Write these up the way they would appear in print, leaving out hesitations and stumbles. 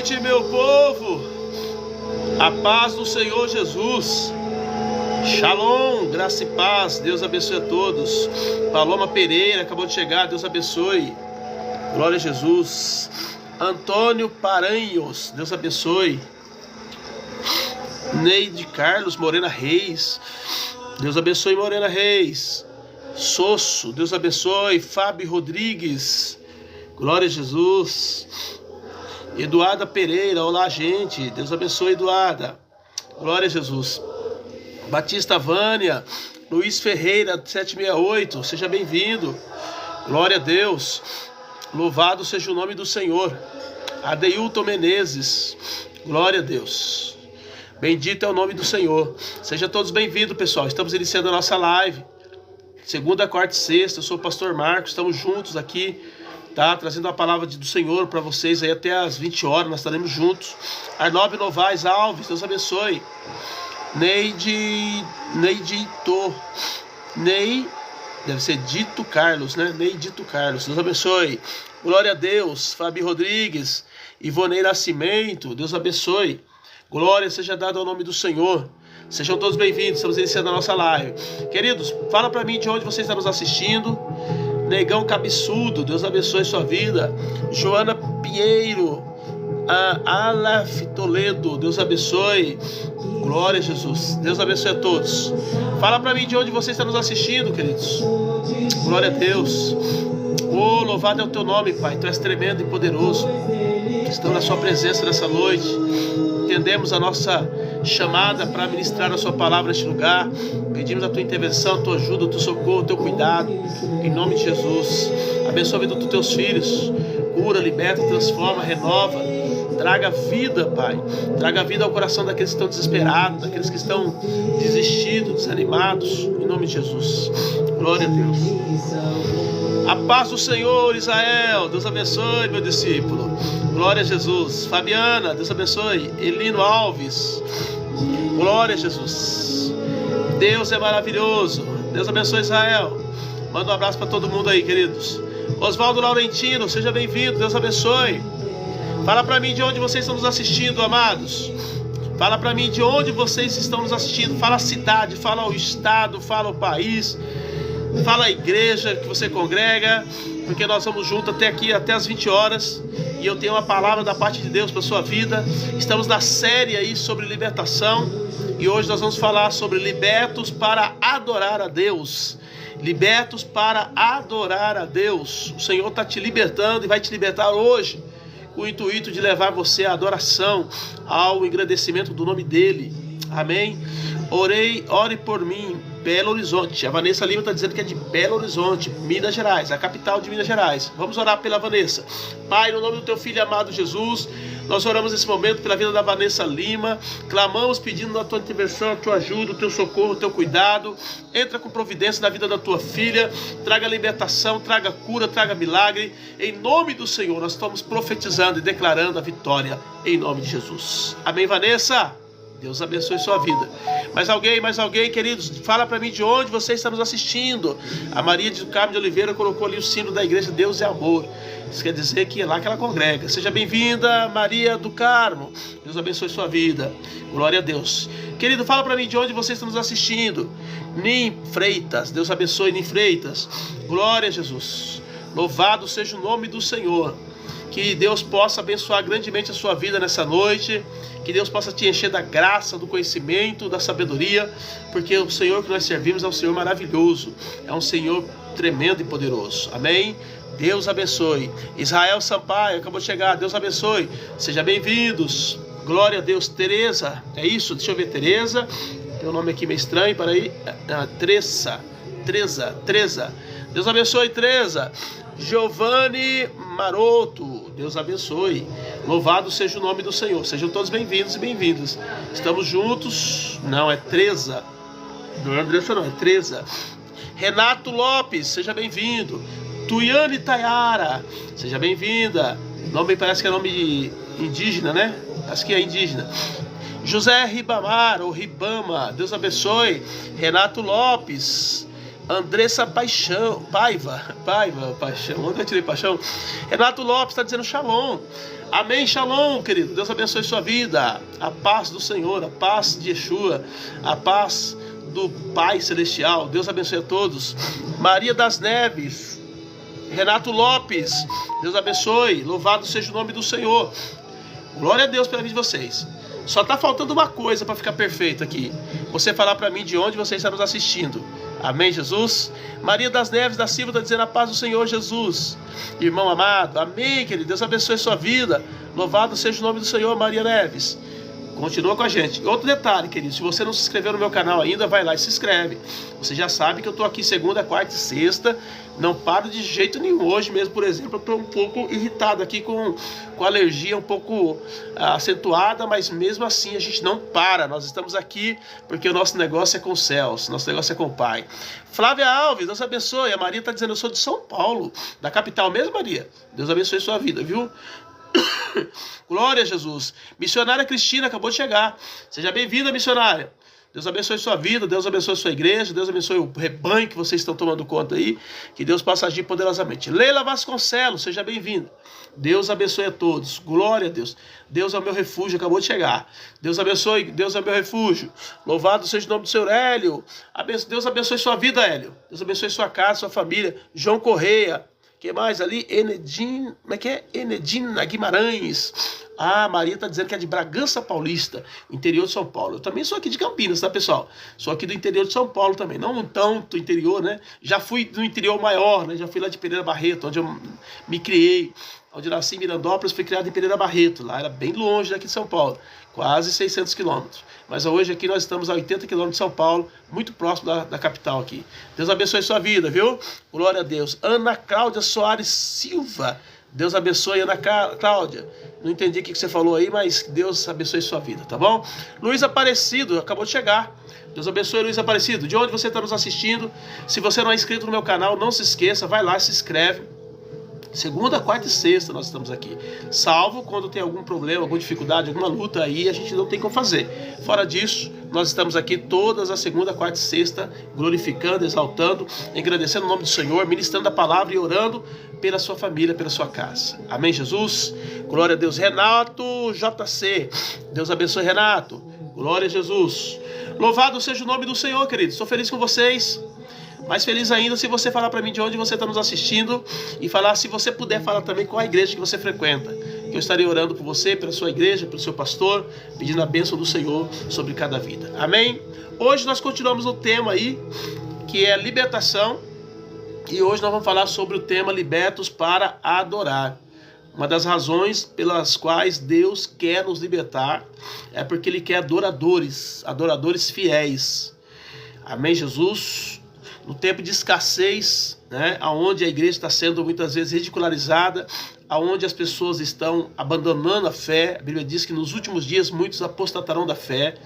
noite, meu povo. A paz do Senhor Jesus. Shalom, graça e paz. Deus abençoe a todos. Paloma Pereira acabou de chegar. Deus abençoe. Glória a Jesus. Antônio Paranhos, Deus abençoe. Neide Carlos Morena Reis, Deus abençoe Morena Reis. Sosso, Deus abençoe. Fábio Rodrigues, glória a Jesus. Eduarda Pereira, olá gente, Deus abençoe Eduarda, glória a Jesus. Batista Vânia, Luiz Ferreira 768, seja bem-vindo, glória a Deus. Louvado seja o nome do Senhor. Adeilton Menezes, glória a Deus. Bendito é o nome do Senhor. Sejam todos bem-vindos, pessoal. Estamos iniciando a nossa live. Segunda, quarta e sexta. Eu sou o pastor Marcos. Estamos juntos aqui, tá? Trazendo a palavra do Senhor para vocês aí até às 20 horas. Nós estaremos juntos. Arnob Novaes Alves, Deus abençoe. Ney, deve ser Dito Carlos, né? Neidito Carlos, Deus abençoe. Glória a Deus. Fábio Rodrigues, Ivonei Nascimento, Deus abençoe. Glória seja dada ao nome do Senhor. Sejam todos bem-vindos, estamos iniciando a nossa live. Queridos, fala para mim de onde você está nos assistindo. Negão Cabeçudo, Deus abençoe sua vida. Joana Pinheiro, Alaf Toledo, Deus abençoe. Glória a Jesus, Deus abençoe a todos. Fala para mim de onde você está nos assistindo, queridos. Glória a Deus. Oh, louvado é o teu nome, Pai. Tu és tremendo e poderoso. Estamos na sua presença nessa noite. Entendemos a nossa chamada para ministrar a sua palavra neste lugar. Pedimos a tua intervenção, a tua ajuda, o teu socorro, o teu cuidado, em nome de Jesus. Abençoa a vida dos teus filhos. Cura, liberta, transforma, renova. Traga vida, Pai. Traga vida ao coração daqueles que estão desesperados, daqueles que estão desistidos, desanimados, em nome de Jesus. Glória a Deus. A paz do Senhor, Israel. Deus abençoe, meu discípulo. Glória a Jesus. Fabiana, Deus abençoe. Elino Alves, glória a Jesus. Deus é maravilhoso. Deus abençoe Israel. Manda um abraço para todo mundo aí, queridos. Oswaldo Laurentino, seja bem-vindo. Deus abençoe. Fala para mim de onde vocês estão nos assistindo, amados. Fala para mim de onde vocês estão nos assistindo. Fala a cidade, fala o estado, fala o país. Fala a igreja que você congrega, porque nós vamos juntos até aqui, até as 20 horas. E eu tenho uma palavra da parte de Deus para a sua vida. Estamos na série aí sobre libertação. E hoje nós vamos falar sobre libertos para adorar a Deus. Libertos para adorar a Deus. O Senhor está te libertando e vai te libertar hoje, com o intuito de levar você à adoração, ao engrandecimento do nome dEle. Amém? Ore por mim, Belo Horizonte. A Vanessa Lima está dizendo que é de Belo Horizonte, Minas Gerais, a capital de Minas Gerais. Vamos orar pela Vanessa. Pai, no nome do teu filho amado Jesus, nós oramos nesse momento pela vida da Vanessa Lima. Clamamos pedindo a tua intervenção, a tua ajuda, o teu socorro, o teu cuidado. Entra com providência na vida da tua filha. Traga libertação, traga cura, traga milagre. Em nome do Senhor, nós estamos profetizando e declarando a vitória em nome de Jesus. Amém, Vanessa? Deus abençoe sua vida. Mais alguém, queridos, fala para mim de onde você está nos assistindo. A Maria de Carmo de Oliveira colocou ali o sino da igreja Deus é Amor. Isso quer dizer que é lá que ela congrega. Seja bem-vinda, Maria do Carmo. Deus abençoe sua vida. Glória a Deus. Querido, fala para mim de onde você está nos assistindo. Nim Freitas. Deus abençoe Nim Freitas. Glória a Jesus. Louvado seja o nome do Senhor. Que Deus possa abençoar grandemente a sua vida nessa noite. Que Deus possa te encher da graça, do conhecimento, da sabedoria. Porque o Senhor que nós servimos é um Senhor maravilhoso. É um Senhor tremendo e poderoso. Amém? Deus abençoe. Israel Sampaio acabou de chegar. Deus abençoe. Sejam bem-vindos. Glória a Deus. Tereza, é isso? Deixa eu ver, Tereza. Tem um nome aqui meio estranho. Para aí. Treza. Deus abençoe, Tereza. Giovanni Maroto, Deus abençoe. Louvado seja o nome do Senhor. Sejam todos bem-vindos e bem-vindas. Estamos juntos. Não, é Tereza. Não é Andressa, não, é Tereza. Renato Lopes, seja bem-vindo. Tuiane Tayara, seja bem-vinda. Nome parece que é nome indígena, né? Acho que é indígena. José Ribamar, ou Ribama, Deus abençoe. Renato Lopes, Andressa Paiva, onde eu tirei paixão? Renato Lopes está dizendo shalom. Amém, shalom, querido. Deus abençoe sua vida. A paz do Senhor, a paz de Yeshua, a paz do Pai Celestial. Deus abençoe a todos. Maria das Neves, Renato Lopes, Deus abençoe. Louvado seja o nome do Senhor. Glória a Deus pela vida de vocês. Só está faltando uma coisa para ficar perfeito aqui. Você falar para mim de onde você está nos assistindo. Amém, Jesus? Maria das Neves da Silva está dizendo a paz do Senhor Jesus. Irmão amado, amém, querido. Deus abençoe sua vida. Louvado seja o nome do Senhor, Maria Neves. Continua com a gente. Outro detalhe, querido, se você não se inscreveu no meu canal ainda, vai lá e se inscreve. Você já sabe que eu estou aqui segunda, quarta e sexta. Não paro de jeito nenhum. Hoje mesmo, por exemplo, eu estou um pouco irritado aqui com alergia um pouco acentuada, mas mesmo assim a gente não para. Nós estamos aqui porque o nosso negócio é com os céus, nosso negócio é com o Pai. Flávia Alves, Deus abençoe. A Maria está dizendo, eu sou de São Paulo, da capital mesmo, Maria. Deus abençoe sua vida, viu? Glória a Jesus. Missionária Cristina acabou de chegar. Seja bem-vinda, missionária. Deus abençoe sua vida, Deus abençoe sua igreja, Deus abençoe o rebanho que vocês estão tomando conta aí. Que Deus possa agir poderosamente. Leila Vasconcelos, seja bem-vinda. Deus abençoe a todos. Glória a Deus. Deus é o meu refúgio, acabou de chegar. Deus abençoe, Deus é o meu refúgio. Louvado seja o nome do Senhor Hélio. Deus abençoe sua vida, Hélio. Deus abençoe sua casa, sua família. João Correia. Que mais ali? Enedina, como é que é? Enedina Guimarães. Ah, Maria está dizendo que é de Bragança Paulista, interior de São Paulo. Eu também sou aqui de Campinas, tá, pessoal? Sou aqui do interior de São Paulo também. Não tanto interior, né? Já fui do interior maior, né? Já fui lá de Pereira Barreto, onde eu me criei. Onde eu nasci em Mirandópolis, fui criado em Pereira Barreto. Lá era bem longe daqui de São Paulo. Quase 600 quilômetros. Mas hoje aqui nós estamos a 80 quilômetros de São Paulo, muito próximo da capital aqui. Deus abençoe sua vida, viu? Glória a Deus. Ana Cláudia Soares Silva. Deus abençoe, Ana Cláudia. Não entendi o que você falou aí, mas Deus abençoe sua vida, tá bom? Luiz Aparecido, acabou de chegar. Deus abençoe, Luiz Aparecido. De onde você está nos assistindo? Se você não é inscrito no meu canal, não se esqueça, vai lá, se inscreve. Segunda, quarta e sexta nós estamos aqui. Salvo quando tem algum problema, alguma dificuldade, alguma luta aí, a gente não tem como fazer. Fora disso, nós estamos aqui todas as segunda, quarta e sexta, glorificando, exaltando, engrandecendo o nome do Senhor, ministrando a palavra e orando pela sua família, pela sua casa. Amém, Jesus? Glória a Deus. Renato JC. Deus abençoe, Renato. Glória a Jesus. Louvado seja o nome do Senhor, queridos. Estou feliz com vocês. Mais feliz ainda se você falar para mim de onde você está nos assistindo e falar, se você puder falar também qual a igreja que você frequenta. Eu estarei orando por você, pela sua igreja, pelo seu pastor, pedindo a bênção do Senhor sobre cada vida. Amém? Hoje nós continuamos no tema aí, que é libertação. E hoje nós vamos falar sobre o tema libertos para adorar. Uma das razões pelas quais Deus quer nos libertar é porque Ele quer adoradores fiéis. Amém, Jesus? No tempo de escassez, né, onde a igreja está sendo muitas vezes ridicularizada, onde as pessoas estão abandonando a fé, a Bíblia diz que nos últimos dias muitos apostatarão da fé,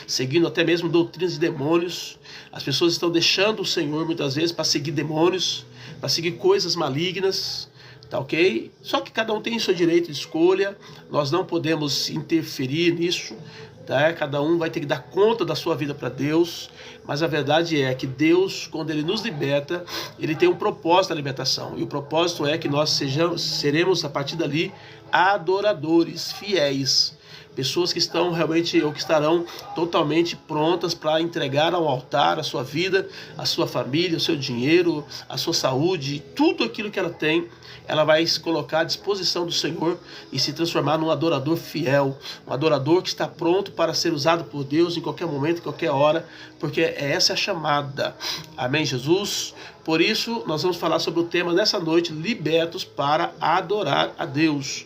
seguindo até mesmo doutrinas de demônios. As pessoas estão deixando o Senhor muitas vezes para seguir demônios, para seguir coisas malignas, tá ok? Só que cada um tem seu direito de escolha, nós não podemos interferir nisso. Tá? Cada um vai ter que dar conta da sua vida para Deus, mas a verdade é que Deus, quando Ele nos liberta, Ele tem um propósito da libertação, e o propósito é que nós seremos a partir dali adoradores fiéis, pessoas que estão realmente ou que estarão totalmente prontas para entregar ao altar a sua vida, a sua família, o seu dinheiro, a sua saúde, tudo aquilo que ela tem. Ela vai se colocar à disposição do Senhor e se transformar num adorador fiel, um adorador que está pronto para ser usado por Deus em qualquer momento, em qualquer hora, porque essa é a chamada. Amém, Jesus? Por isso, nós vamos falar sobre o tema dessa noite, libertos para adorar a Deus.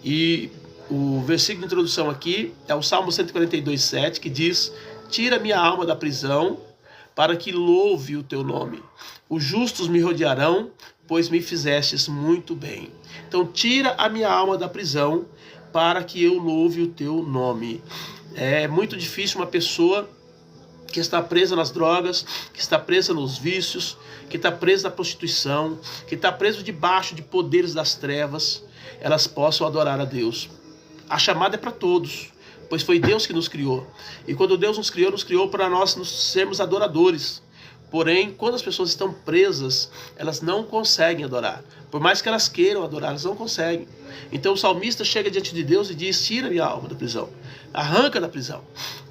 E o versículo de introdução aqui é o Salmo 142:7, que diz: tira minha alma da prisão, para que louve o teu nome. Os justos me rodearão, pois me fizestes muito bem. Então tira a minha alma da prisão, para que eu louve o teu nome. É muito difícil uma pessoa que está presa nas drogas, que está presa nos vícios, que está presa na prostituição, que está preso debaixo de poderes das trevas, elas possam adorar a Deus. A chamada é para todos, pois foi Deus que nos criou. E quando Deus nos criou para nós sermos adoradores. Porém, quando as pessoas estão presas, elas não conseguem adorar. Por mais que elas queiram adorar, elas não conseguem. Então o salmista chega diante de Deus e diz: tira minha alma da prisão, arranca da prisão.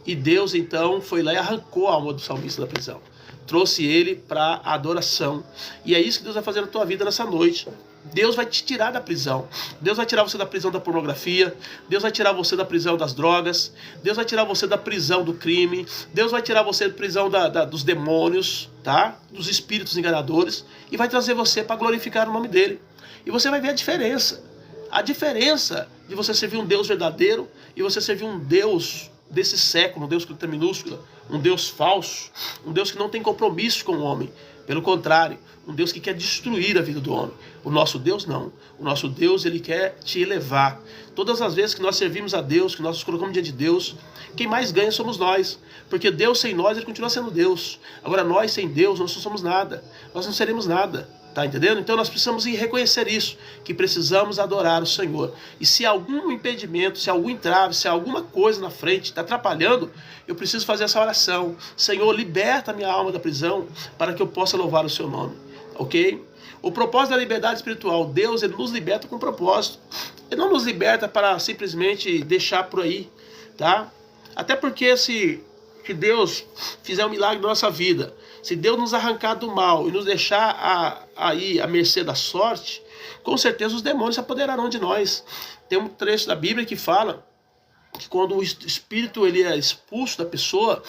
E Deus então foi lá e arrancou a alma do salmista da prisão, trouxe ele para a adoração. E é isso que Deus vai fazer na tua vida nessa noite. Deus vai te tirar da prisão. Deus vai tirar você da prisão da pornografia. Deus vai tirar você da prisão das drogas. Deus vai tirar você da prisão do crime. Deus vai tirar você da prisão dos demônios, tá? Dos espíritos enganadores. E vai trazer você para glorificar o nome dele. E você vai ver a diferença. A diferença de você servir um Deus verdadeiro e você servir um Deus desse século, um Deus com letra minúscula, um Deus falso, um Deus que não tem compromisso com o homem. Pelo contrário, um Deus que quer destruir a vida do homem. O nosso Deus não. O nosso Deus, ele quer te elevar. Todas as vezes que nós servimos a Deus, que nós nos colocamos diante de Deus, quem mais ganha somos nós. Porque Deus sem nós, ele continua sendo Deus. Agora nós sem Deus, nós não somos nada. Nós não seremos nada. Tá entendendo? Então nós precisamos reconhecer isso, que precisamos adorar o Senhor. E se algum impedimento, se algum entrave, se alguma coisa na frente está atrapalhando, eu preciso fazer essa oração. Senhor, liberta minha alma da prisão para que eu possa louvar o seu nome. Ok? O propósito da liberdade espiritual, Deus, ele nos liberta com propósito. Ele não nos liberta para simplesmente deixar por aí, tá? Até porque se Deus fizer um milagre na nossa vida, se Deus nos arrancar do mal e nos deixar aí à mercê da sorte, com certeza os demônios se apoderarão de nós. Tem um trecho da Bíblia que fala que quando o espírito ele é expulso da pessoa,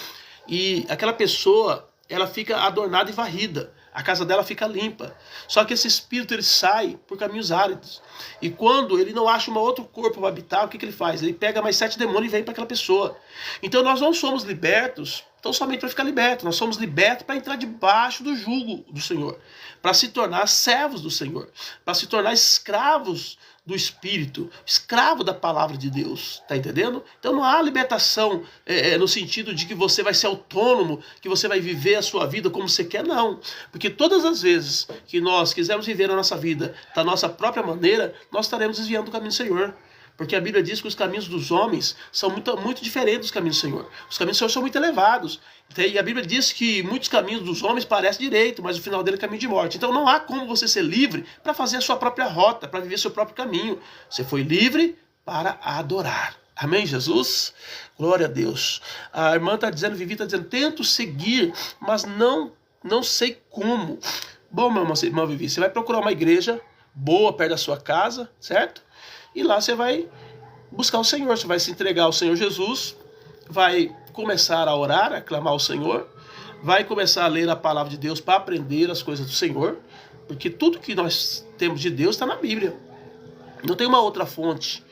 e aquela pessoa ela fica adornada e varrida, a casa dela fica limpa. Só que esse espírito ele sai por caminhos áridos. E quando ele não acha um outro corpo para habitar, o que ele faz? Ele pega mais 7 demônios e vem para aquela pessoa. Então nós não somos libertos tão somente para ficar libertos. Nós somos libertos para entrar debaixo do jugo do Senhor, para se tornar servos do Senhor, para se tornar escravos do Espírito, escravo da palavra de Deus, tá entendendo? Então não há libertação no sentido de que você vai ser autônomo, que você vai viver a sua vida como você quer, não. Porque todas as vezes que nós quisermos viver a nossa vida da nossa própria maneira, nós estaremos desviando do caminho do Senhor. Porque a Bíblia diz que os caminhos dos homens são muito diferentes dos caminhos do Senhor. Os caminhos do Senhor são muito elevados. E a Bíblia diz que muitos caminhos dos homens parecem direito, mas o final dele é caminho de morte. Então não há como você ser livre para fazer a sua própria rota, para viver seu próprio caminho. Você foi livre para adorar. Amém, Jesus? Glória a Deus. A irmã está dizendo, Vivi está dizendo, tento seguir, mas não sei como. Bom, minha irmã Vivi, você vai procurar uma igreja boa perto da sua casa, certo? E lá você vai buscar o Senhor, você vai se entregar ao Senhor Jesus, vai começar a orar, a clamar ao Senhor, vai começar a ler a palavra de Deus para aprender as coisas do Senhor, porque tudo que nós temos de Deus está na Bíblia. Não tem uma outra fonte,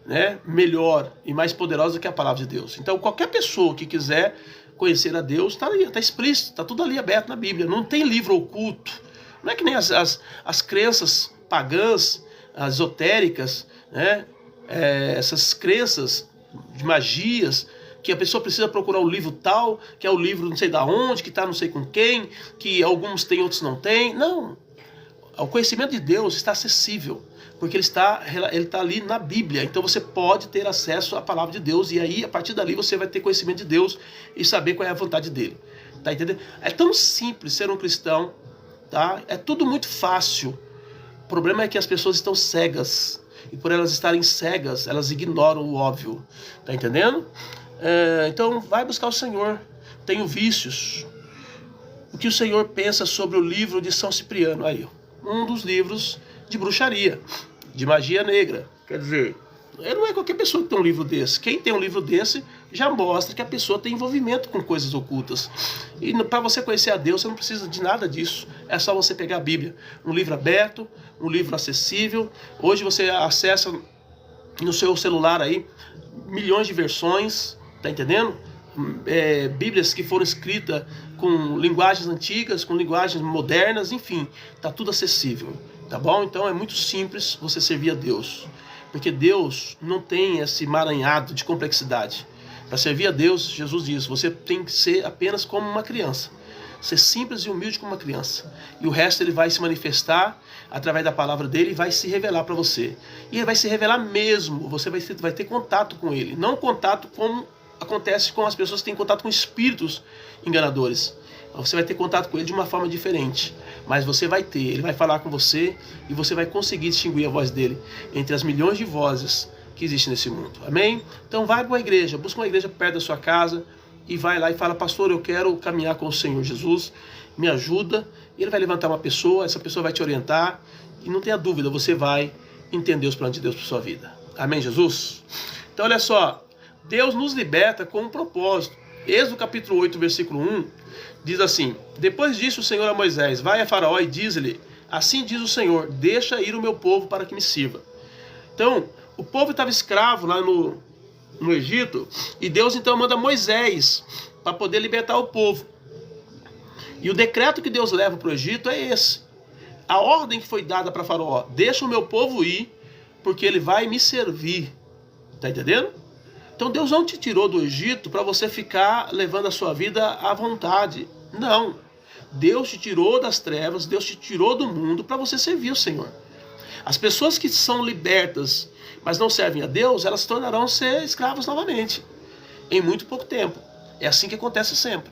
né, melhor e mais poderosa do que a palavra de Deus. Então qualquer pessoa que quiser conhecer a Deus, está ali, está explícito, está tudo ali aberto na Bíblia. Não tem livro oculto. Não é que nem as crenças pagãs, as esotéricas, né? Essas crenças de magias, que a pessoa precisa procurar o livro tal, que é o livro não sei da onde, que está não sei com quem, que alguns têm, outros não têm. Não. O conhecimento de Deus está acessível, porque ele está ali na Bíblia. Então você pode ter acesso à palavra de Deus, e aí a partir dali você vai ter conhecimento de Deus e saber qual é a vontade dele. Tá entendendo? É tão simples ser um cristão, tá? É tudo muito fácil. O problema é que as pessoas estão cegas. E por elas estarem cegas, elas ignoram o óbvio. Tá entendendo? Então vai buscar o Senhor. Tenho vícios. O que o Senhor pensa sobre o livro de São Cipriano? Aí, um dos livros de bruxaria, de magia negra. Quer dizer, não é qualquer pessoa que tem um livro desse. Quem tem um livro desse já mostra que a pessoa tem envolvimento com coisas ocultas. E para você conhecer a Deus, você não precisa de nada disso. É só você pegar a Bíblia. Um livro aberto, um livro acessível. Hoje você acessa no seu celular aí milhões de versões, tá entendendo? Bíblias que foram escritas com linguagens antigas, com linguagens modernas, enfim, tá tudo acessível, tá bom? Então é muito simples você servir a Deus, porque Deus não tem esse emaranhado de complexidade. Para servir a Deus, Jesus diz, você tem que ser apenas como uma criança, ser simples e humilde como uma criança, e o resto ele vai se manifestar através da palavra dele e vai se revelar para você, e ele vai se revelar mesmo, você vai ter contato com ele, não contato como acontece com as pessoas que têm contato com espíritos enganadores. Você vai ter contato com ele de uma forma diferente, mas você vai ter, ele vai falar com você e você vai conseguir distinguir a voz dele entre as milhões de vozes que existem nesse mundo. Amém? Então vai para uma igreja, busca uma igreja perto da sua casa e vai lá e fala: pastor, eu quero caminhar com o Senhor Jesus, me ajuda. E ele vai levantar uma pessoa, essa pessoa vai te orientar e não tenha dúvida, você vai entender os planos de Deus para sua vida. Amém, Jesus? Então olha só, Deus nos liberta com um propósito. Êxodo capítulo 8, versículo 1, diz assim: depois disso o Senhor a Moisés: vai a Faraó e diz-lhe, assim diz o Senhor, deixa ir o meu povo para que me sirva. Então, o povo estava escravo lá no Egito, e Deus então manda Moisés para poder libertar o povo. E o decreto que Deus leva para o Egito é esse. A ordem que foi dada para Faraó: deixa o meu povo ir, porque ele vai me servir. Está entendendo? Então Deus não te tirou do Egito para você ficar levando a sua vida à vontade. Não. Deus te tirou das trevas, Deus te tirou do mundo para você servir o Senhor. As pessoas que são libertas, mas não servem a Deus, elas se tornarão ser escravos novamente, em muito pouco tempo. É assim que acontece sempre.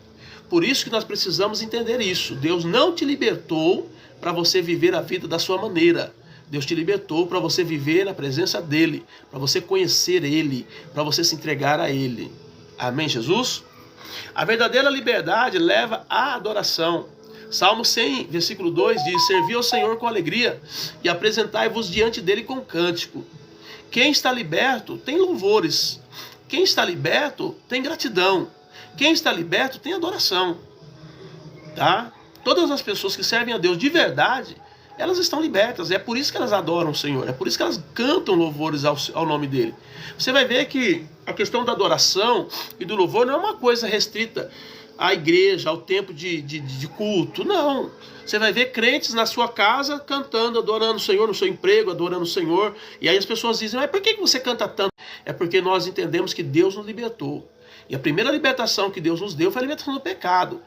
Por isso que nós precisamos entender isso. Deus não te libertou para você viver a vida da sua maneira. Deus te libertou para você viver na presença dEle, para você conhecer Ele, para você se entregar a Ele. Amém, Jesus? A verdadeira liberdade leva à adoração. Salmo 100, versículo 2 diz: servi ao Senhor com alegria e apresentai-vos diante dEle com cântico. Quem está liberto tem louvores. Quem está liberto tem gratidão. Quem está liberto tem adoração. Tá? Todas as pessoas que servem a Deus de verdade, elas estão libertas, é por isso que elas adoram o Senhor, é por isso que elas cantam louvores ao nome dele. Você vai ver que a questão da adoração e do louvor não é uma coisa restrita à igreja, ao tempo de culto, não. Você vai ver crentes na sua casa cantando, adorando o Senhor, no seu emprego, adorando o Senhor, e aí as pessoas dizem: mas por que você canta tanto? É porque nós entendemos que Deus nos libertou, e a primeira libertação que Deus nos deu foi a libertação do pecado.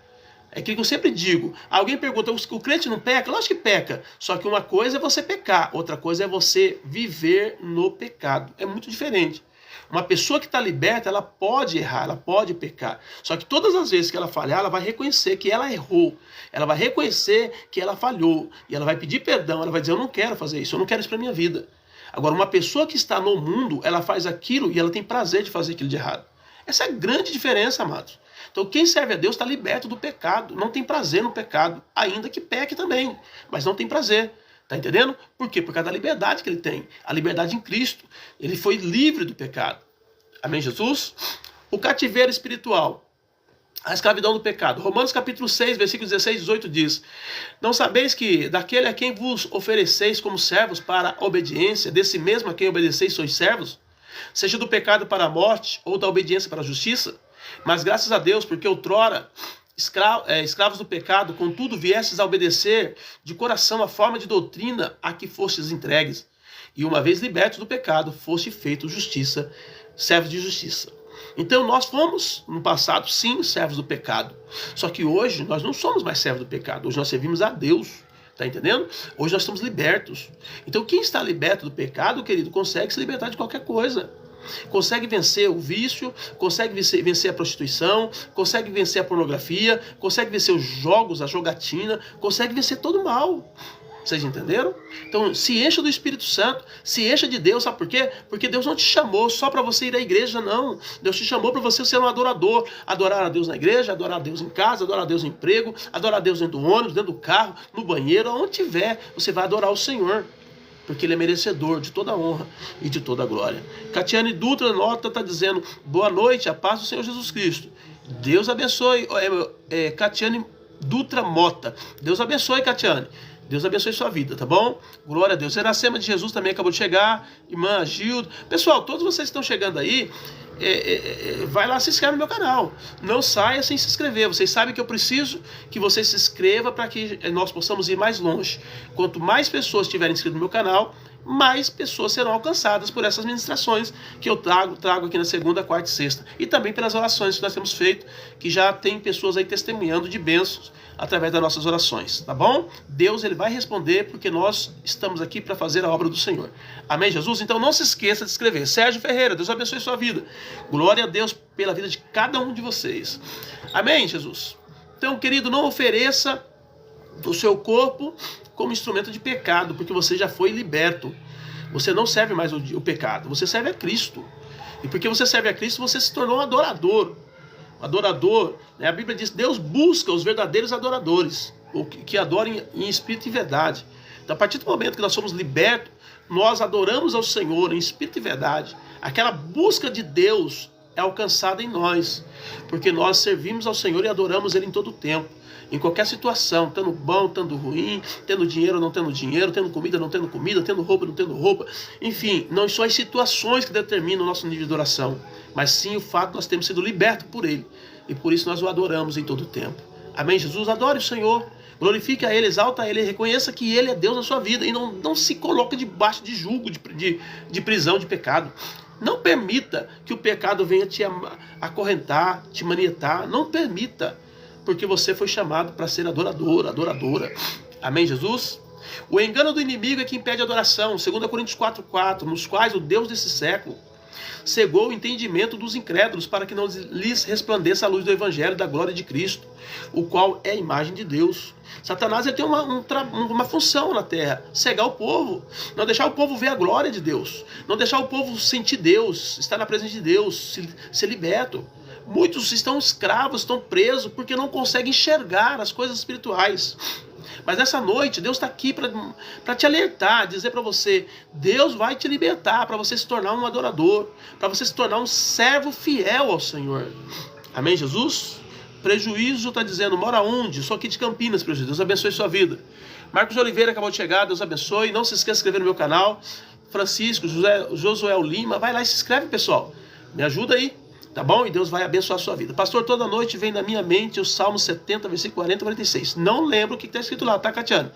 É aquilo que eu sempre digo. Alguém pergunta: o crente não peca? Lógico que peca. Só que uma coisa é você pecar, outra coisa é você viver no pecado. É muito diferente. Uma pessoa que está liberta, ela pode errar, ela pode pecar. Só que todas as vezes que ela falhar, ela vai reconhecer que ela errou. Ela vai reconhecer que ela falhou. E ela vai pedir perdão, ela vai dizer: eu não quero fazer isso, eu não quero isso para minha vida. Agora, uma pessoa que está no mundo, ela faz aquilo e ela tem prazer de fazer aquilo de errado. Essa é a grande diferença, amados. Então quem serve a Deus está liberto do pecado, não tem prazer no pecado, ainda que peque também, mas não tem prazer. Está entendendo? Por quê? Por causa da liberdade que ele tem, a liberdade em Cristo. Ele foi livre do pecado. Amém, Jesus? O cativeiro espiritual, a escravidão do pecado. Romanos capítulo 6, versículos 16 e 18 diz: não sabeis que daquele a quem vos ofereceis como servos para a obediência, desse mesmo a quem obedeceis sois servos? Seja do pecado para a morte, ou da obediência para a justiça? Mas graças a Deus, porque outrora, escravos do pecado, contudo viestes a obedecer de coração a forma de doutrina a que fostes entregues, e uma vez libertos do pecado, foste feito justiça, servos de justiça. Então nós fomos, no passado, sim, servos do pecado. Só que hoje nós não somos mais servos do pecado, hoje nós servimos a Deus. Está entendendo? Hoje nós estamos libertos. Então quem está liberto do pecado, querido, consegue se libertar de qualquer coisa. Consegue vencer o vício, consegue vencer a prostituição, consegue vencer a pornografia, consegue vencer os jogos, a jogatina, consegue vencer todo o mal. Vocês entenderam? Então se encha do Espírito Santo, se encha de Deus. Sabe por quê? Porque Deus não te chamou só para você ir à igreja, não. Deus te chamou para você ser um adorador. Adorar a Deus na igreja, adorar a Deus em casa, adorar a Deus no emprego, adorar a Deus dentro do ônibus, dentro do carro, no banheiro, aonde tiver, você vai adorar o Senhor. Porque ele é merecedor de toda a honra e de toda a glória. Catiane Dutra Nota está dizendo: boa noite, a paz do Senhor Jesus Cristo. Deus abençoe, Catiane Dutra Mota. Deus abençoe, Catiane. Deus abençoe sua vida, tá bom? Glória a Deus. Iracema de Jesus também acabou de chegar. Irmã Gildo. Pessoal, todos vocês que estão chegando aí, vai lá, se inscreve no meu canal. Não saia sem se inscrever. Vocês sabem que eu preciso que você se inscreva para que nós possamos ir mais longe. Quanto mais pessoas estiverem inscritas no meu canal, mais pessoas serão alcançadas por essas ministrações que eu trago aqui na segunda, quarta e sexta. E também pelas orações que nós temos feito, que já tem pessoas aí testemunhando de bênçãos através das nossas orações, tá bom? Deus, ele vai responder, porque nós estamos aqui para fazer a obra do Senhor. Amém, Jesus? Então não se esqueça de escrever. Sérgio Ferreira, Deus abençoe sua vida. Glória a Deus pela vida de cada um de vocês. Amém, Jesus? Então, querido, não ofereça o seu corpo como instrumento de pecado, porque você já foi liberto. Você não serve mais o pecado, você serve a Cristo. E porque você serve a Cristo, você se tornou um adorador. Adorador, né? A Bíblia diz, Deus busca os verdadeiros adoradores, que adorem em espírito e verdade. Então, a partir do momento que nós somos libertos, nós adoramos ao Senhor em espírito e verdade. Aquela busca de Deus é alcançada em nós, porque nós servimos ao Senhor e adoramos Ele em todo o tempo, em qualquer situação, tendo bom, tendo ruim, tendo dinheiro, não tendo dinheiro, tendo comida, não tendo comida, tendo roupa, não tendo roupa. Enfim, não são as situações que determinam o nosso nível de adoração, mas sim o fato de nós termos sido libertos por Ele, e por isso nós o adoramos em todo o tempo. Amém, Jesus? Adore o Senhor, glorifique a Ele, exalta a Ele, reconheça que Ele é Deus na sua vida, e não se coloque debaixo de julgo, de prisão, de pecado. Não permita que o pecado venha te acorrentar, te manietar. Não permita, porque você foi chamado para ser adorador, adoradora. Amém, Jesus? O engano do inimigo é que impede a adoração. 2 Coríntios 4,4, nos quais o Deus desse século cegou o entendimento dos incrédulos para que não lhes resplandeça a luz do Evangelho da glória de Cristo, o qual é a imagem de Deus. Satanás ele tem uma função na terra, cegar o povo, não deixar o povo ver a glória de Deus, não deixar o povo sentir Deus, estar na presença de Deus, ser liberto. Muitos estão escravos, estão presos, porque não conseguem enxergar as coisas espirituais. Mas nessa noite, Deus está aqui para te alertar, dizer para você, Deus vai te libertar, para você se tornar um adorador, para você se tornar um servo fiel ao Senhor. Amém, Jesus? Prejuízo está dizendo, mora onde? Sou aqui de Campinas, prejuízo. Deus abençoe sua vida. Marcos Oliveira acabou de chegar, Deus abençoe. Não se esqueça de se inscrever no meu canal. Francisco, Josué Lima, vai lá e se inscreve, pessoal. Me ajuda aí. Tá bom? E Deus vai abençoar a sua vida. Pastor, toda noite vem na minha mente o Salmo 70, versículo 40 e 46. Não lembro o que está escrito lá, tá, Catiane?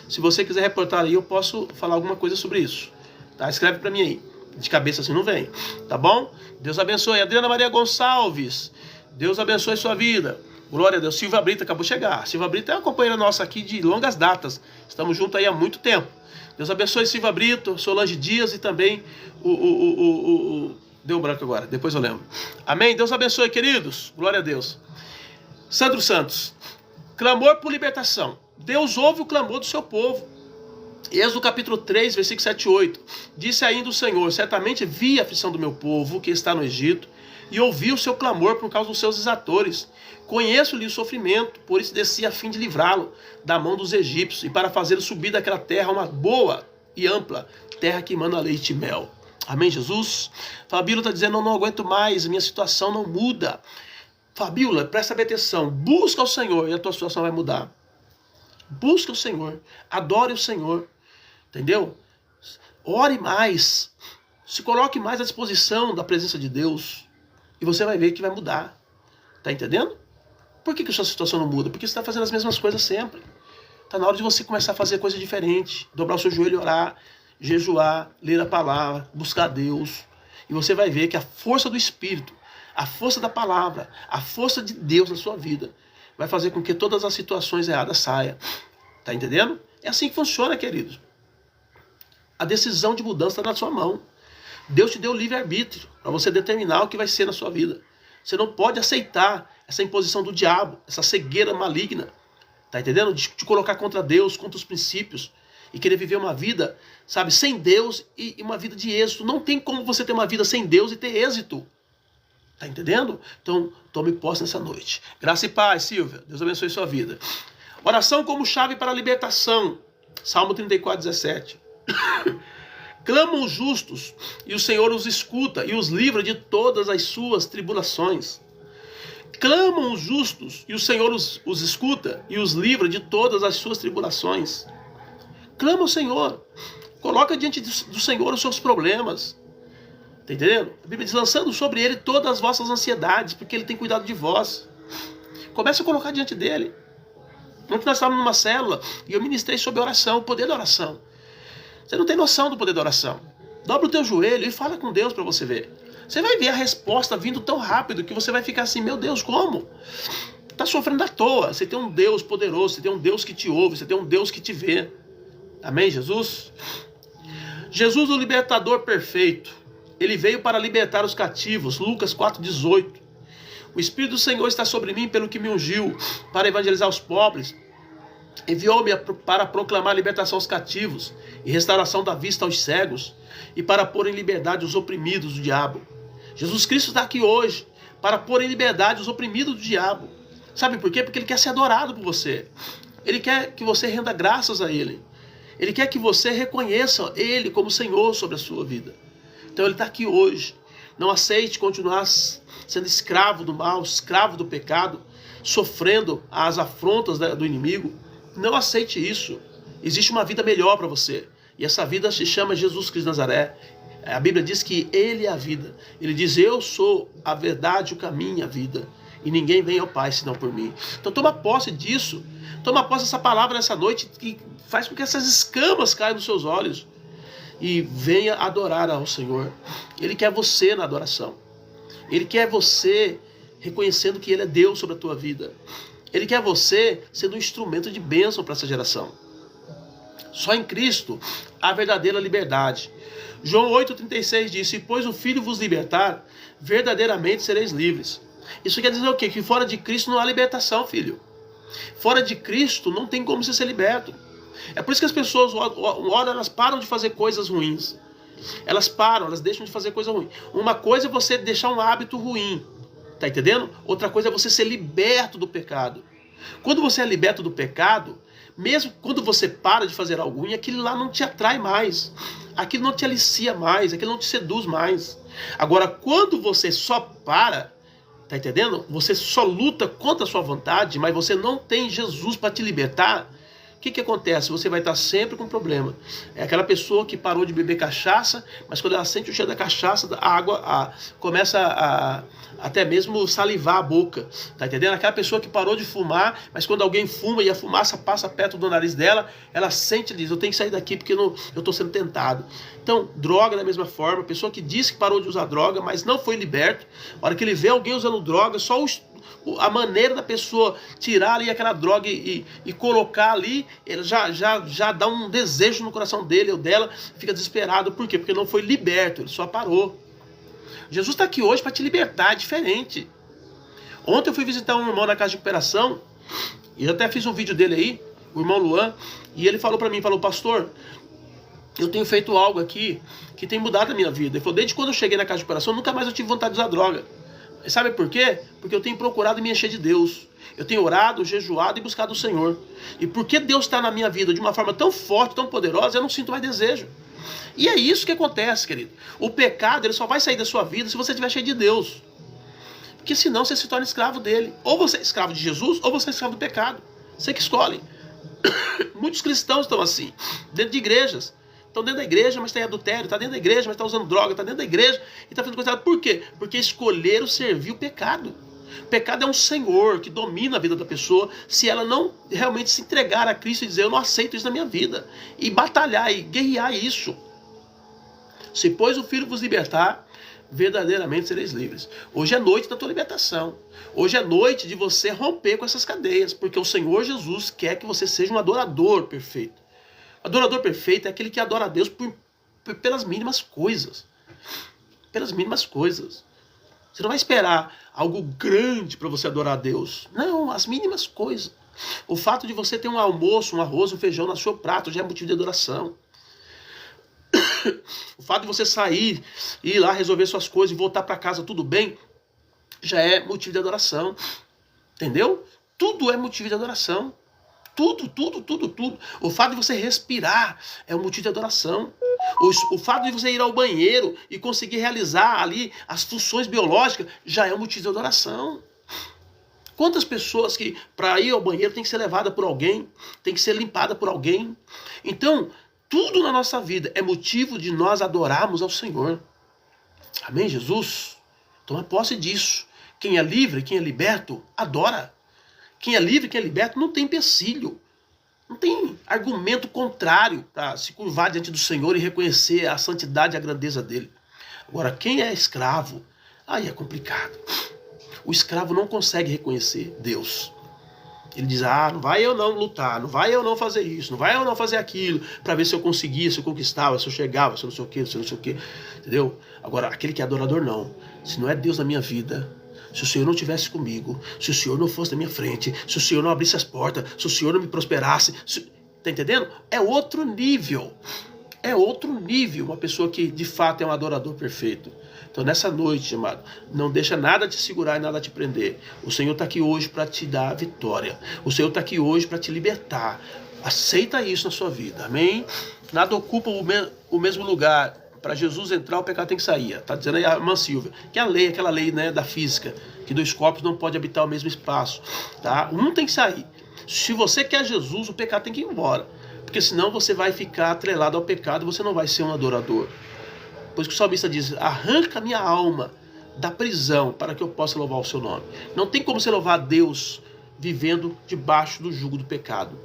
Se você quiser reportar aí, eu posso falar alguma coisa sobre isso. Tá? Escreve para mim aí. De cabeça assim não vem. Tá bom? Deus abençoe. Adriana Maria Gonçalves. Deus abençoe sua vida. Glória a Deus. Silvia Brita acabou de chegar. Silvia Brita é uma companheira nossa aqui de longas datas. Estamos juntos aí há muito tempo. Deus abençoe Silvia Brito, Solange Dias e também Deu branco agora, depois eu lembro. Amém? Deus abençoe, queridos. Glória a Deus. Sandro Santos. Clamor por libertação. Deus ouve o clamor do seu povo. Êxodo capítulo 3, versículo 7 e 8. Disse ainda o Senhor, certamente vi a aflição do meu povo que está no Egito, e ouvi o seu clamor por causa dos seus exatores. Conheço-lhe o sofrimento, por isso desci a fim de livrá-lo da mão dos egípcios, e para fazê-lo subir daquela terra, uma boa e ampla terra que manda leite e mel. Amém, Jesus? Fabíola está dizendo, eu não aguento mais, minha situação não muda. Fabíola, presta atenção, busca o Senhor e a tua situação vai mudar. Busca o Senhor, adore o Senhor, entendeu? Ore mais, se coloque mais à disposição da presença de Deus e você vai ver que vai mudar. Tá entendendo? Por que a sua situação não muda? Porque você está fazendo as mesmas coisas sempre. Está na hora de você começar a fazer coisa diferente, dobrar o seu joelho e orar, jejuar, ler a palavra, buscar Deus. E você vai ver que a força do Espírito, a força da palavra, a força de Deus na sua vida vai fazer com que todas as situações erradas saiam. Tá entendendo? É assim que funciona, queridos. A decisão de mudança está na sua mão. Deus te deu livre-arbítrio para você determinar o que vai ser na sua vida. Você não pode aceitar essa imposição do diabo, essa cegueira maligna. Tá entendendo? De te colocar contra Deus, contra os princípios. E querer viver uma vida, sabe, sem Deus e uma vida de êxito. Não tem como você ter uma vida sem Deus e ter êxito. Tá entendendo? Então, tome posse nessa noite. Graça e paz, Silvia. Deus abençoe sua vida. Oração como chave para a libertação. Salmo 34, 17. Clamam os justos, e o Senhor os escuta, e os livra de todas as suas tribulações. Clamam os justos, e o Senhor os escuta, e os livra de todas as suas tribulações. Clama ao Senhor. Coloca diante do Senhor os seus problemas. Está entendendo? A Bíblia diz, lançando sobre Ele todas as vossas ansiedades, porque Ele tem cuidado de vós. Comece a colocar diante dEle. Ontem nós estávamos numa célula e eu ministrei sobre oração, o poder da oração. Você não tem noção do poder da oração. Dobra o teu joelho e fala com Deus para você ver. Você vai ver a resposta vindo tão rápido que você vai ficar assim, meu Deus, como? Está sofrendo à toa. Você tem um Deus poderoso, você tem um Deus que te ouve, você tem um Deus que te vê. Amém, Jesus? Jesus, o libertador perfeito. Ele veio para libertar os cativos. Lucas 4,18. O Espírito do Senhor está sobre mim pelo que me ungiu para evangelizar os pobres. Enviou-me para proclamar libertação aos cativos e restauração da vista aos cegos e para pôr em liberdade os oprimidos do diabo. Jesus Cristo está aqui hoje para pôr em liberdade os oprimidos do diabo. Sabe por quê? Porque Ele quer ser adorado por você. Ele quer que você renda graças a Ele. Ele quer que você reconheça Ele como Senhor sobre a sua vida. Então Ele está aqui hoje. Não aceite continuar sendo escravo do mal, escravo do pecado, sofrendo as afrontas do inimigo. Não aceite isso. Existe uma vida melhor para você. E essa vida se chama Jesus Cristo de Nazaré. A Bíblia diz que Ele é a vida. Ele diz, eu sou a verdade, o caminho e a vida. E ninguém vem ao Pai senão por mim. Então toma posse disso. Toma posse dessa palavra nessa noite que faz com que essas escamas caiam dos seus olhos. E venha adorar ao Senhor. Ele quer você na adoração. Ele quer você reconhecendo que Ele é Deus sobre a tua vida. Ele quer você sendo um instrumento de bênção para essa geração. Só em Cristo há verdadeira liberdade. João 8,36 diz, se pois o Filho vos libertar, verdadeiramente sereis livres. Isso quer dizer o quê? Que fora de Cristo não há libertação, filho. Fora de Cristo não tem como você ser liberto. É por isso que as pessoas, ora, elas param de fazer coisas ruins. Elas param, elas deixam de fazer coisa ruim. Uma coisa é você deixar um hábito ruim. Tá entendendo? Outra coisa é você ser liberto do pecado. Quando você é liberto do pecado, mesmo quando você para de fazer algo ruim, aquilo lá não te atrai mais. Aquilo não te alicia mais, aquilo não te seduz mais. Agora, quando você só para, tá entendendo? Você só luta contra a sua vontade, mas você não tem Jesus para te libertar. O que acontece? Você vai estar sempre com problema. É aquela pessoa que parou de beber cachaça, mas quando ela sente o cheiro da cachaça, a água começa a até mesmo salivar a boca. Tá entendendo? Aquela pessoa que parou de fumar, mas quando alguém fuma e a fumaça passa perto do nariz dela, ela sente e diz, eu tenho que sair daqui porque eu estou sendo tentado. Então, droga da mesma forma. A pessoa que disse que parou de usar droga, mas não foi liberto. A hora que ele vê alguém usando droga, só a maneira da pessoa tirar ali aquela droga e colocar ali, ele já dá um desejo no coração dele ou dela, fica desesperado. Por quê? Porque não foi liberto, ele só parou. Jesus está aqui hoje para te libertar, é diferente. Ontem eu fui visitar um irmão na casa de recuperação, e eu até fiz um vídeo dele aí, o irmão Luan, e ele falou para mim, pastor, eu tenho feito algo aqui que tem mudado a minha vida. Ele falou, desde quando eu cheguei na casa de recuperação, nunca mais eu tive vontade de usar droga. E sabe por quê? Porque eu tenho procurado me encher de Deus. Eu tenho orado, jejuado e buscado o Senhor. E porque Deus está na minha vida de uma forma tão forte, tão poderosa, eu não sinto mais desejo. E é isso que acontece, querido. O pecado, ele só vai sair da sua vida se você estiver cheio de Deus. Porque senão você se torna escravo dele. Ou você é escravo de Jesus, ou você é escravo do pecado. Você que escolhe. Muitos cristãos estão assim, dentro de igrejas. Estão dentro da igreja, mas tem adultério. Está dentro da igreja, mas está usando droga. Está dentro da igreja e está fazendo coisa errada. Por quê? Porque escolheram servir o pecado. O pecado é um senhor que domina a vida da pessoa se ela não realmente se entregar a Cristo e dizer, eu não aceito isso na minha vida. E batalhar e guerrear isso. Se pois o Filho vos libertar, verdadeiramente sereis livres. Hoje é noite da tua libertação. Hoje é noite de você romper com essas cadeias, porque o Senhor Jesus quer que você seja um adorador perfeito. Adorador perfeito é aquele que adora a Deus pelas mínimas coisas. Pelas mínimas coisas. Você não vai esperar algo grande para você adorar a Deus. Não, as mínimas coisas. O fato de você ter um almoço, um arroz, um feijão no seu prato já é motivo de adoração. O fato de você sair, ir lá resolver suas coisas e voltar para casa tudo bem, já é motivo de adoração. Entendeu? Tudo é motivo de adoração. Tudo. O fato de você respirar é um motivo de adoração. O fato de você ir ao banheiro e conseguir realizar ali as funções biológicas já é um motivo de adoração. Quantas pessoas que para ir ao banheiro tem que ser levada por alguém, tem que ser limpada por alguém. Então, tudo na nossa vida é motivo de nós adorarmos ao Senhor. Amém, Jesus? Toma posse disso. Quem é livre, quem é liberto, adora. Quem é livre, quem é liberto, não tem empecilho. Não tem argumento contrário para se curvar diante do Senhor e reconhecer a santidade e a grandeza dele. Agora, quem é escravo, aí é complicado. O escravo não consegue reconhecer Deus. Ele diz, não vai eu não lutar, não vai eu não fazer isso, não vai eu não fazer aquilo, para ver se eu conseguia, se eu conquistava, se eu chegava, se eu não sei o quê, se eu não sei o quê. Entendeu? Agora, aquele que é adorador não. Se não é Deus na minha vida, Se o Senhor não estivesse comigo, se o Senhor não fosse na minha frente, se o Senhor não abrisse as portas, se o Senhor não me prosperasse, tá entendendo? É outro nível. É outro nível, uma pessoa que de fato é um adorador perfeito. Então nessa noite, amado, não deixa nada te segurar e nada te prender. O Senhor está aqui hoje para te dar a vitória. O Senhor está aqui hoje para te libertar. Aceita isso na sua vida, amém? Nada ocupa o mesmo lugar. Para Jesus entrar, o pecado tem que sair. Está dizendo aí a irmã Silvia, que é a lei, aquela lei, né, da física, que dois corpos não podem habitar o mesmo espaço. Tá? Um tem que sair. Se você quer Jesus, o pecado tem que ir embora. Porque senão você vai ficar atrelado ao pecado e você não vai ser um adorador. Por isso que o salmista diz, arranca minha alma da prisão para que eu possa louvar o seu nome. Não tem como você louvar a Deus vivendo debaixo do jugo do pecado.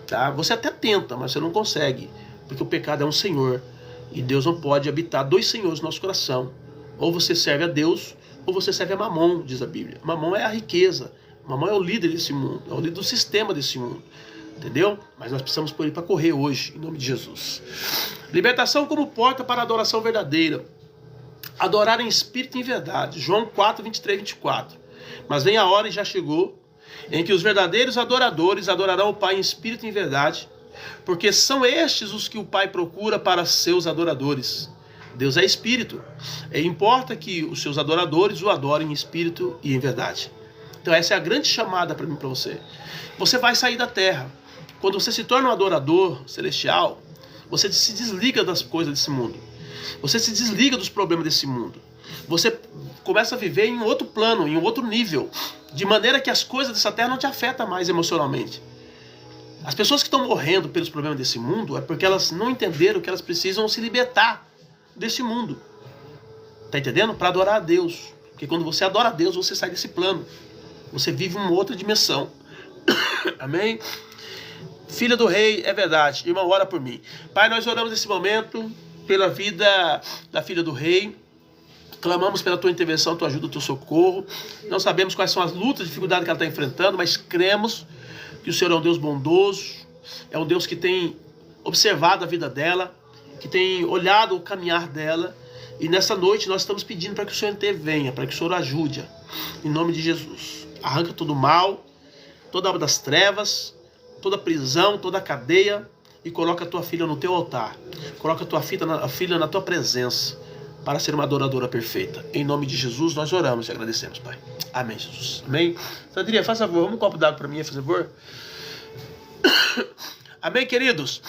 Tá? Você até tenta, mas você não consegue. Porque o pecado é um senhor. E Deus não pode habitar dois senhores no nosso coração. Ou você serve a Deus, ou você serve a Mamon, diz a Bíblia. Mamon é a riqueza. Mamon é o líder desse mundo. É o líder do sistema desse mundo. Entendeu? Mas nós precisamos pôr ele para correr hoje, em nome de Jesus. Libertação como porta para a adoração verdadeira. Adorar em espírito e em verdade. João 4, 23, 24. Mas vem a hora, e já chegou, em que os verdadeiros adoradores adorarão o Pai em espírito e em verdade, porque são estes os que o Pai procura para seus adoradores. Deus é espírito. E importa que os seus adoradores o adorem em espírito e em verdade. Então essa é a grande chamada para mim e para você. Você vai sair da terra. Quando você se torna um adorador celestial, você se desliga das coisas desse mundo. Você se desliga dos problemas desse mundo. Você começa a viver em um outro plano, em um outro nível, de maneira que as coisas dessa terra não te afetam mais emocionalmente. As pessoas que estão morrendo pelos problemas desse mundo é porque elas não entenderam que elas precisam se libertar desse mundo. Tá entendendo? Para adorar a Deus. Porque quando você adora a Deus, você sai desse plano. Você vive uma outra dimensão. Amém? Filha do rei, é verdade. Irmão, ora por mim. Pai, nós oramos nesse momento pela vida da filha do rei. Clamamos pela tua intervenção, tua ajuda, teu socorro. Não sabemos quais são as lutas, dificuldades que ela está enfrentando, mas cremos que o Senhor é um Deus bondoso, é um Deus que tem observado a vida dela, que tem olhado o caminhar dela. E nessa noite nós estamos pedindo para que o Senhor intervenha, para que o Senhor ajude, em nome de Jesus. Arranca todo o mal, toda obra das trevas, toda prisão, toda cadeia, e coloca a tua filha no teu altar. Coloca a tua filha na tua presença, para ser uma adoradora perfeita. Em nome de Jesus nós oramos e agradecemos, Pai. Amém, Jesus. Amém. Sandrinha, faz favor, vamos um copo d'água para mim, por favor. Amém, queridos.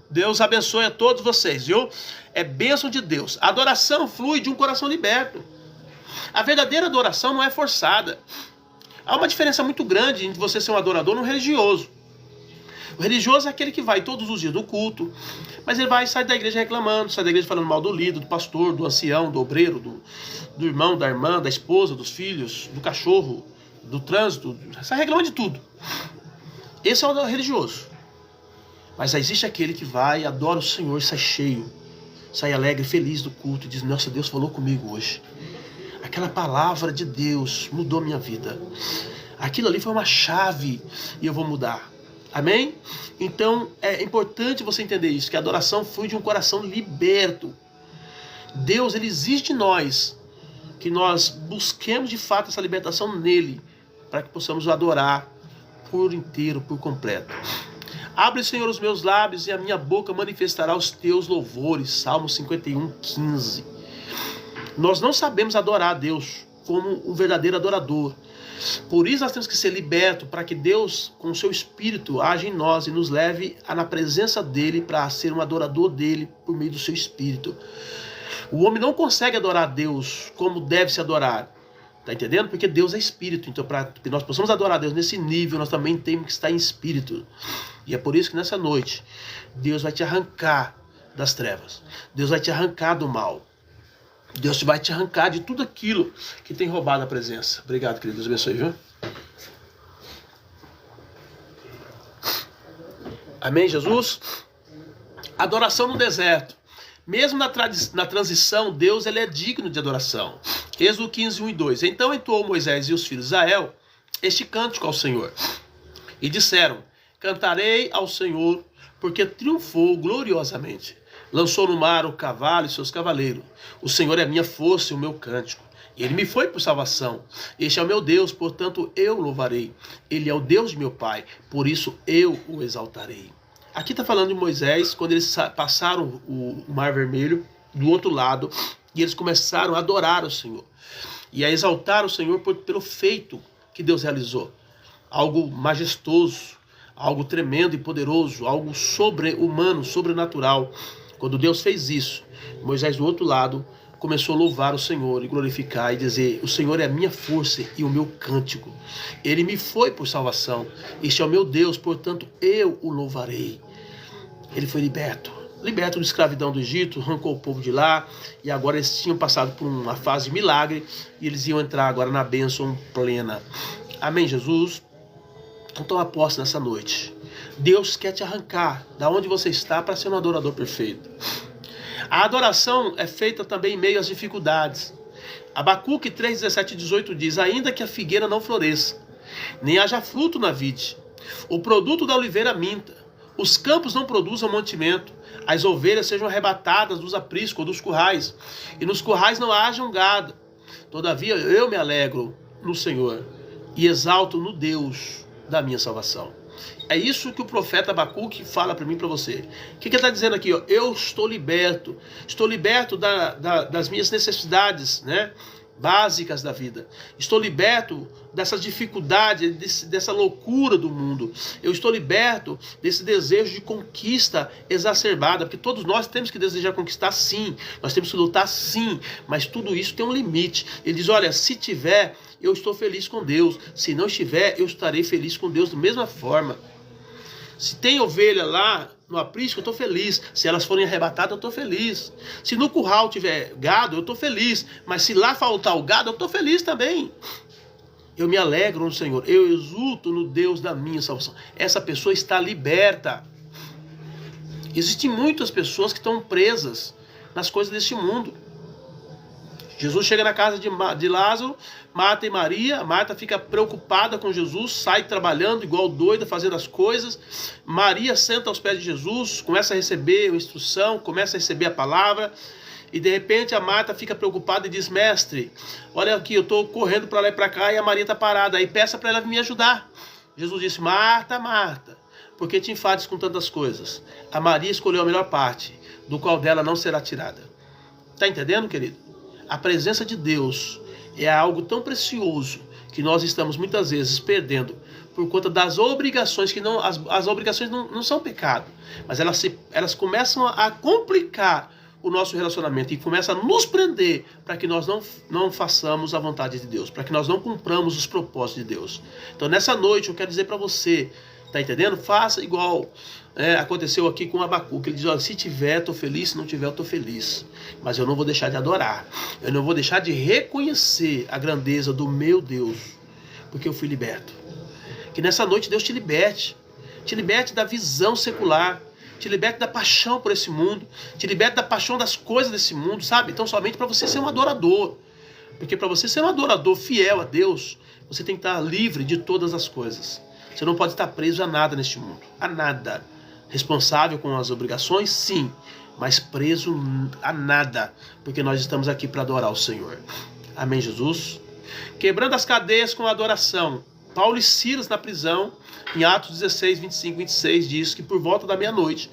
Deus abençoe a todos vocês, viu? É bênção de Deus. A adoração flui de um coração liberto. A verdadeira adoração não é forçada. Há uma diferença muito grande entre você ser um adorador e um religioso. O religioso é aquele que vai todos os dias do culto, mas ele vai sair da igreja reclamando, sai da igreja falando mal do líder, do pastor, do ancião, do obreiro, do irmão, da irmã, da esposa, dos filhos, do cachorro, do trânsito, sai reclamando de tudo. Esse é o religioso. Mas existe aquele que vai, adora o Senhor, sai cheio, sai alegre, feliz do culto e diz, nossa, Deus falou comigo hoje. Aquela palavra de Deus mudou minha vida. Aquilo ali foi uma chave e eu vou mudar. Amém? Então é importante você entender isso, que a adoração flui de um coração liberto. Deus, ele exige de nós que nós busquemos de fato essa libertação nele, para que possamos o adorar por inteiro, por completo. Abre, Senhor, os meus lábios e a minha boca manifestará os teus louvores. Salmo 51, 15. Nós não sabemos adorar a Deus como um verdadeiro adorador. Por isso nós temos que ser libertos, para que Deus, com o seu Espírito, age em nós e nos leve na presença dele, para ser um adorador dele por meio do seu Espírito. O homem não consegue adorar a Deus como deve se adorar. Está entendendo? Porque Deus é Espírito. Então, para que nós possamos adorar a Deus nesse nível, nós também temos que estar em Espírito. E é por isso que nessa noite, Deus vai te arrancar das trevas. Deus vai te arrancar do mal. Deus vai te arrancar de tudo aquilo que tem roubado a presença. Obrigado, querido. Deus abençoe, viu? Amém, Jesus? Adoração no deserto. Mesmo na transição, Deus, ele é digno de adoração. Êxodo 15, 1 e 2. Então entoou Moisés e os filhos de Israel este cântico ao Senhor. E disseram, cantarei ao Senhor, porque triunfou gloriosamente. Lançou no mar o cavalo e seus cavaleiros. O Senhor é minha força e o meu cântico. Ele me foi por salvação. Este é o meu Deus, portanto eu o louvarei. Ele é o Deus de meu pai, por isso eu o exaltarei. Aqui está falando de Moisés, quando eles passaram o Mar Vermelho do outro lado, e eles começaram a adorar o Senhor. E a exaltar o Senhor pelo feito que Deus realizou. Algo majestoso, algo tremendo e poderoso, algo sobre-humano, sobrenatural. Quando Deus fez isso, Moisés do outro lado começou a louvar o Senhor e glorificar e dizer: o Senhor é a minha força e o meu cântico. Ele me foi por salvação. Este é o meu Deus, portanto eu o louvarei. Ele foi liberto da escravidão do Egito, arrancou o povo de lá, e agora eles tinham passado por uma fase de milagre, e eles iam entrar agora na bênção plena. Amém, Jesus? Então toma posse nessa noite. Deus quer te arrancar da onde você está para ser um adorador perfeito. A adoração é feita também em meio às dificuldades. Abacuque 3, 17 e 18 diz: ainda que a figueira não floresça, nem haja fruto na vide, o produto da oliveira minta, os campos não produzam mantimento, as ovelhas sejam arrebatadas dos apriscos ou dos currais, e nos currais não haja um gado. Todavia eu me alegro no Senhor e exalto no Deus da minha salvação. É isso que o profeta Abacuque fala para mim e para você. O que ele está dizendo aqui? Ó? Eu estou liberto das minhas necessidades, né, básicas da vida. Estou liberto dessas dificuldades, dessa loucura do mundo. Eu estou liberto desse desejo de conquista exacerbada, porque todos nós temos que desejar conquistar, sim. Nós temos que lutar, sim. Mas tudo isso tem um limite. Ele diz: olha, se tiver, eu estou feliz com Deus. Se não estiver, eu estarei feliz com Deus da mesma forma. Se tem ovelha lá no aprisco, eu estou feliz. Se elas forem arrebatadas, eu estou feliz. Se no curral tiver gado, eu estou feliz. Mas se lá faltar o gado, eu estou feliz também. Eu me alegro no Senhor. Eu exulto no Deus da minha salvação. Essa pessoa está liberta. Existem muitas pessoas que estão presas nas coisas deste mundo. Jesus chega na casa de Lázaro, Marta e Maria. Marta fica preocupada com Jesus, sai trabalhando igual doida, fazendo as coisas. Maria senta aos pés de Jesus, começa a receber a instrução, começa a receber a palavra. E de repente a Marta fica preocupada e diz: mestre, olha aqui, eu estou correndo para lá e para cá e a Maria está parada. Aí peça para ela me ajudar. Jesus disse: Marta, Marta, por que te enfades com tantas coisas? A Maria escolheu a melhor parte, do qual dela não será tirada. Está entendendo, querido? A presença de Deus é algo tão precioso que nós estamos muitas vezes perdendo por conta das obrigações, que não, as obrigações não são pecado, mas elas começam a complicar o nosso relacionamento e começam a nos prender para que nós não façamos a vontade de Deus, para que nós não cumpramos os propósitos de Deus. Então nessa noite eu quero dizer para você, tá entendendo? Faça igual aconteceu aqui com Abacuque. Ele diz: olha, se tiver, estou feliz, se não tiver, eu estou feliz. Mas eu não vou deixar de adorar. Eu não vou deixar de reconhecer a grandeza do meu Deus, porque eu fui liberto. Que nessa noite Deus te liberte. Te liberte da visão secular. Te liberte da paixão por esse mundo. Te liberte da paixão das coisas desse mundo, sabe? Então somente para você ser um adorador. Porque para você ser um adorador fiel a Deus, você tem que estar livre de todas as coisas. Você não pode estar preso a nada neste mundo. A nada. Responsável com as obrigações, sim, mas preso a nada, porque nós estamos aqui para adorar o Senhor. Amém, Jesus? Quebrando as cadeias com a adoração. Paulo e Silas na prisão, em Atos 16, 25 e 26, diz que por volta da meia-noite,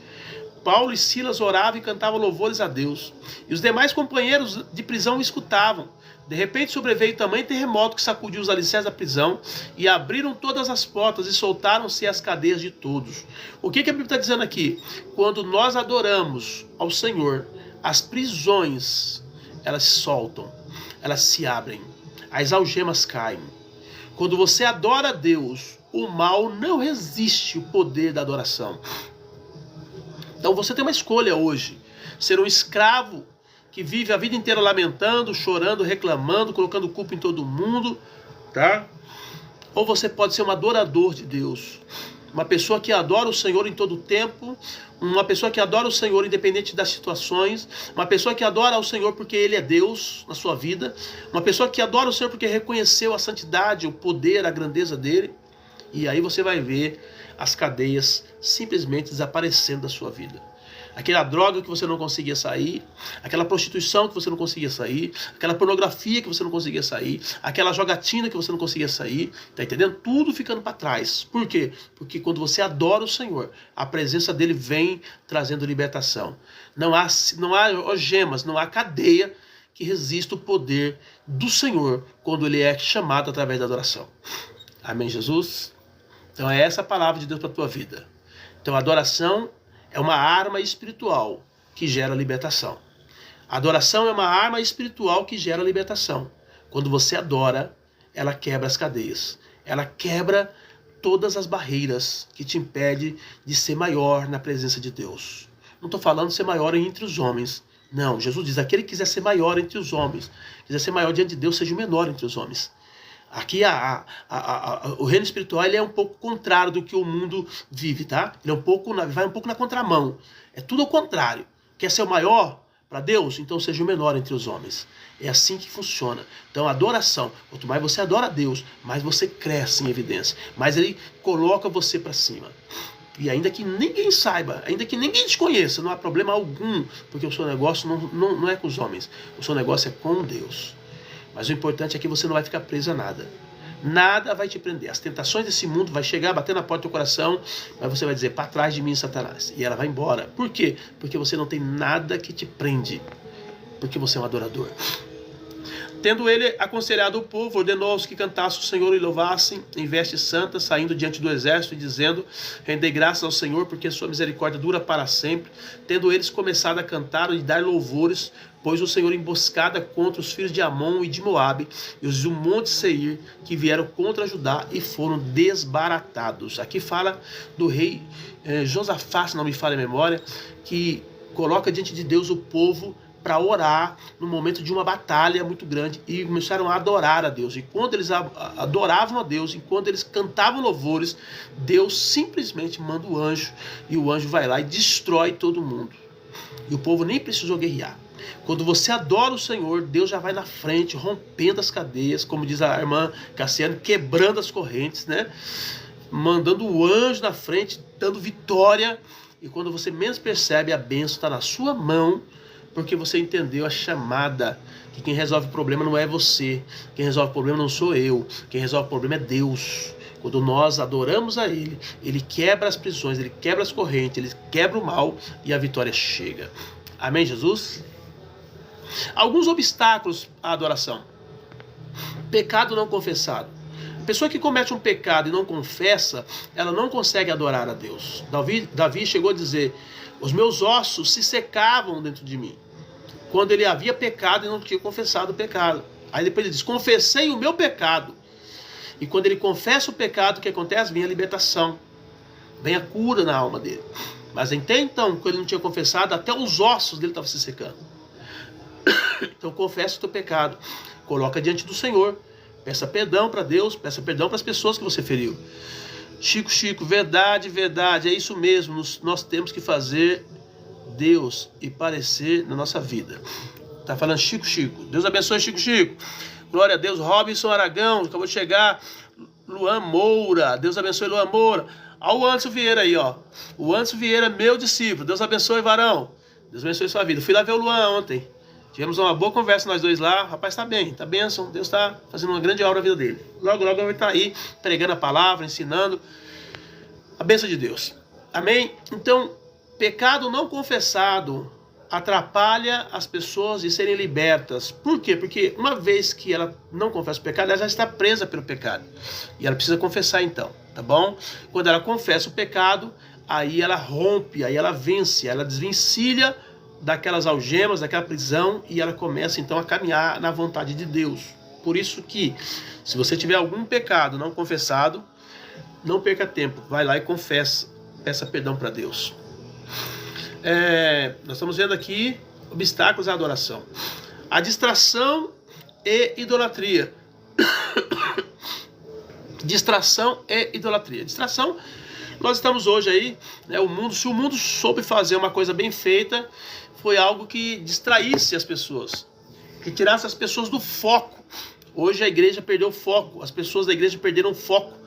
Paulo e Silas oravam e cantavam louvores a Deus, e os demais companheiros de prisão o escutavam. De repente sobreveio tamanho terremoto que sacudiu os alicerces da prisão, e abriram todas as portas e soltaram-se as cadeias de todos. O que a Bíblia está dizendo aqui? Quando nós adoramos ao Senhor, as prisões, elas se soltam, elas se abrem, as algemas caem. Quando você adora a Deus, o mal não resiste o poder da adoração. Então você tem uma escolha hoje: ser um escravo que vive a vida inteira lamentando, chorando, reclamando, colocando culpa em todo mundo, tá? Ou você pode ser um adorador de Deus, uma pessoa que adora o Senhor em todo o tempo, uma pessoa que adora o Senhor independente das situações, uma pessoa que adora o Senhor porque Ele é Deus na sua vida, uma pessoa que adora o Senhor porque reconheceu a santidade, o poder, a grandeza dele. E aí você vai ver as cadeias simplesmente desaparecendo da sua vida. Aquela droga que você não conseguia sair, aquela prostituição que você não conseguia sair, aquela pornografia que você não conseguia sair, aquela jogatina que você não conseguia sair, tá entendendo? Tudo ficando para trás. Por quê? Porque quando você adora o Senhor, a presença dele vem trazendo libertação. Não há algemas, não há cadeia que resista o poder do Senhor quando ele é chamado através da adoração. Amém, Jesus? Então é essa a palavra de Deus para a tua vida. Então a adoração é uma arma espiritual que gera libertação. A adoração é uma arma espiritual que gera libertação. Quando você adora, ela quebra as cadeias. Ela quebra todas as barreiras que te impedem de ser maior na presença de Deus. Não estou falando de ser maior entre os homens. Não, Jesus diz, aquele que quiser ser maior entre os homens, quiser ser maior diante de Deus, seja o menor entre os homens. Aqui o reino espiritual ele é um pouco contrário do que o mundo vive, tá? Ele é vai um pouco na contramão. É tudo ao contrário. Quer ser o maior para Deus? Então seja o menor entre os homens. É assim que funciona. Então a adoração, quanto mais você adora a Deus, mais você cresce em evidência. Mais ele coloca você para cima. E ainda que ninguém saiba, ainda que ninguém te conheça, não há problema algum, porque o seu negócio não é com os homens. O seu negócio é com Deus. Mas o importante é que você não vai ficar preso a nada. Nada vai te prender. As tentações desse mundo vai chegar, bater na porta do teu coração, mas você vai dizer, para trás de mim, Satanás. E ela vai embora. Por quê? Porque você não tem nada que te prende. Porque você é um adorador. Tendo ele aconselhado o povo, ordenou aos que cantassem o Senhor e louvassem em vestes santas, saindo diante do exército e dizendo, rendei graças ao Senhor, porque sua misericórdia dura para sempre. Tendo eles começado a cantar e dar louvores, pôs o Senhor emboscada contra os filhos de Amon e de Moabe, e os do monte Seir, que vieram contra Judá e foram desbaratados. Aqui fala do rei Josafá, se não me falha a memória, que coloca diante de Deus o povo para orar no momento de uma batalha muito grande e começaram a adorar a Deus. E quando eles adoravam a Deus, enquanto eles cantavam louvores, Deus simplesmente manda o anjo e o anjo vai lá e destrói todo mundo. E o povo nem precisou guerrear. Quando você adora o Senhor, Deus já vai na frente, rompendo as cadeias, como diz a irmã Cassiane, quebrando as correntes, né? Mandando o anjo na frente, dando vitória. E quando você menos percebe, a bênção está na sua mão, porque você entendeu a chamada, que quem resolve o problema não é você, quem resolve o problema não sou eu, quem resolve o problema é Deus. Quando nós adoramos a Ele, Ele quebra as prisões, Ele quebra as correntes, Ele quebra o mal e a vitória chega. Amém, Jesus? Alguns obstáculos à adoração. Pecado não confessado. A pessoa que comete um pecado e não confessa, ela não consegue adorar a Deus. Davi chegou a dizer, os meus ossos se secavam dentro de mim. Quando ele havia pecado e não tinha confessado o pecado. Aí depois ele diz, confessei o meu pecado. E quando ele confessa o pecado, o que acontece? Vem a libertação. Vem a cura na alma dele. Mas até então, quando ele não tinha confessado, até os ossos dele estavam se secando. Então confessa o teu pecado. Coloca diante do Senhor. Peça perdão para Deus, peça perdão para as pessoas que você feriu. Chico, verdade, é isso mesmo. Nós temos que fazer Deus e parecer na nossa vida. Tá falando Chico. Deus abençoe Chico. Glória a Deus. Robinson Aragão, acabou de chegar. Luan Moura, Deus abençoe Luan Moura. Olha o Anderson Vieira aí, ó. O Anderson Vieira, meu discípulo. Deus abençoe, varão. Deus abençoe sua vida. Fui lá ver o Luan ontem. Tivemos uma boa conversa nós dois lá. O rapaz está bem, está bênção. Deus está fazendo uma grande obra na vida dele. Logo ele vai estar aí pregando a palavra, ensinando. A bênção de Deus. Amém? Então, pecado não confessado atrapalha as pessoas de serem libertas. Por quê? Porque uma vez que ela não confessa o pecado, ela já está presa pelo pecado. E ela precisa confessar então, tá bom? Quando ela confessa o pecado, aí ela rompe, aí ela vence, ela desvencilha daquelas algemas, daquela prisão, e ela começa então a caminhar na vontade de Deus. Por isso que, se você tiver algum pecado não confessado, não perca tempo, vai lá e confessa, peça perdão para Deus. Nós estamos vendo aqui obstáculos à adoração. A distração e idolatria. Distração e idolatria. Distração, nós estamos hoje aí, né, se o mundo soube fazer uma coisa bem feita, foi algo que distraísse as pessoas, que tirasse as pessoas do foco. Hoje a igreja perdeu o foco, as pessoas da igreja perderam o foco.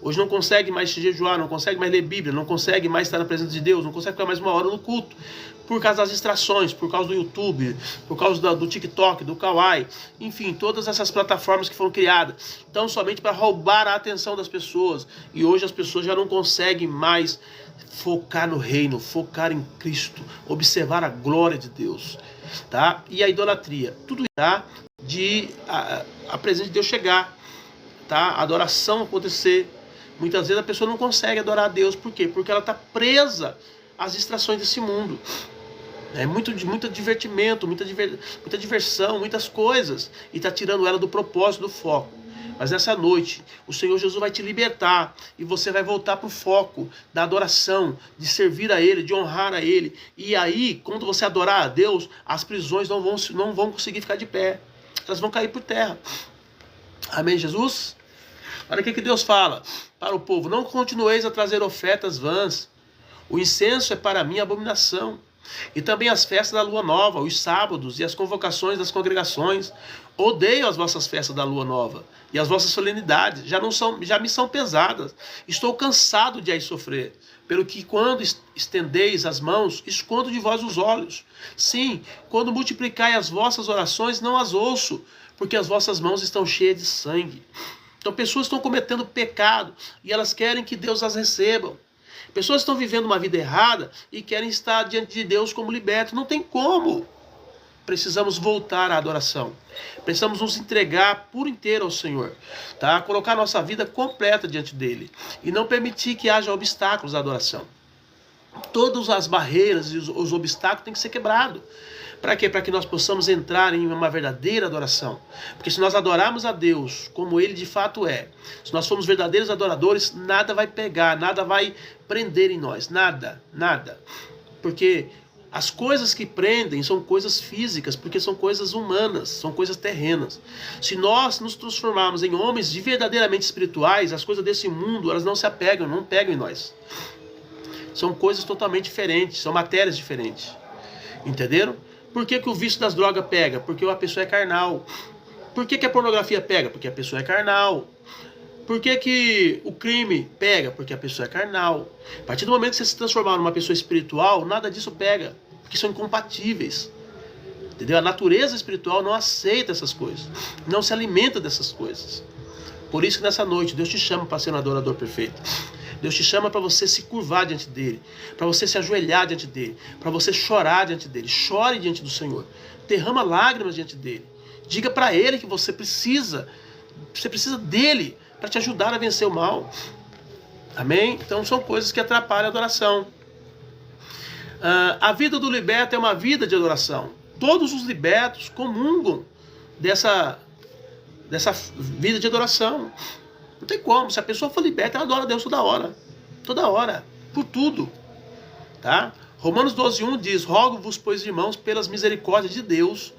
Hoje não consegue mais jejuar, não consegue mais ler Bíblia, não consegue mais estar na presença de Deus, não consegue ficar mais 1 hora no culto, por causa das distrações, por causa do YouTube, por causa do TikTok, do Kawaii, enfim, todas essas plataformas que foram criadas, então somente para roubar a atenção das pessoas. E hoje as pessoas já não conseguem mais focar no reino, focar em Cristo, observar a glória de Deus, tá? E a idolatria, tudo tá? De a presença de Deus chegar, tá? A adoração acontecer. Muitas vezes a pessoa não consegue adorar a Deus, por quê? Porque ela está presa às distrações desse mundo. É muito divertimento, muita diversão, muitas coisas, e está tirando ela do propósito, do foco. Mas nessa noite, o Senhor Jesus vai te libertar, e você vai voltar para o foco da adoração, de servir a Ele, de honrar a Ele. E aí, quando você adorar a Deus, as prisões não vão conseguir ficar de pé, elas vão cair por terra. Amém, Jesus? Olha o que Deus fala para o povo: não continueis a trazer ofertas vãs, o incenso é para mim abominação. E também as festas da lua nova, os sábados e as convocações das congregações. Odeio as vossas festas da lua nova e as vossas solenidades, já me são pesadas. Estou cansado de as sofrer. Pelo que quando estendeis as mãos, escondo de vós os olhos. Sim, quando multiplicai as vossas orações, não as ouço, porque as vossas mãos estão cheias de sangue. Então pessoas estão cometendo pecado e elas querem que Deus as receba. Pessoas estão vivendo uma vida errada e querem estar diante de Deus como libertos. Não tem como. Precisamos voltar à adoração. Precisamos nos entregar por inteiro ao Senhor, tá? Colocar nossa vida completa diante dele e não permitir que haja obstáculos à adoração. Todas as barreiras e os obstáculos têm que ser quebrados. Para quê? Para que nós possamos entrar em uma verdadeira adoração. Porque se nós adorarmos a Deus como Ele de fato é, se nós formos verdadeiros adoradores, nada vai pegar, nada vai prender em nós. Nada, nada. Porque as coisas que prendem são coisas físicas, porque são coisas humanas, são coisas terrenas. Se nós nos transformarmos em homens de verdadeiramente espirituais, as coisas desse mundo, elas não se apegam, não pegam em nós. São coisas totalmente diferentes, são matérias diferentes. Entenderam? Por que o vício das drogas pega? Porque a pessoa é carnal. Por que a pornografia pega? Porque a pessoa é carnal. Por que o crime pega? Porque a pessoa é carnal. A partir do momento que você se transformar numa pessoa espiritual, nada disso pega. Porque são incompatíveis. Entendeu? A natureza espiritual não aceita essas coisas. Não se alimenta dessas coisas. Por isso que nessa noite Deus te chama para ser um adorador perfeito. Deus te chama para você se curvar diante dele, para você se ajoelhar diante dele, para você chorar diante dele. Chore diante do Senhor, derrama lágrimas diante dele. Diga para ele que você precisa dele para te ajudar a vencer o mal. Amém? Então são coisas que atrapalham a adoração. A vida do liberto é uma vida de adoração. Todos os libertos comungam dessa vida de adoração. Não tem como. Se a pessoa for liberta, ela adora a Deus toda hora. Toda hora. Por tudo. Tá? Romanos 12:1 diz: rogo-vos, pois, irmãos, pelas misericórdias de Deus,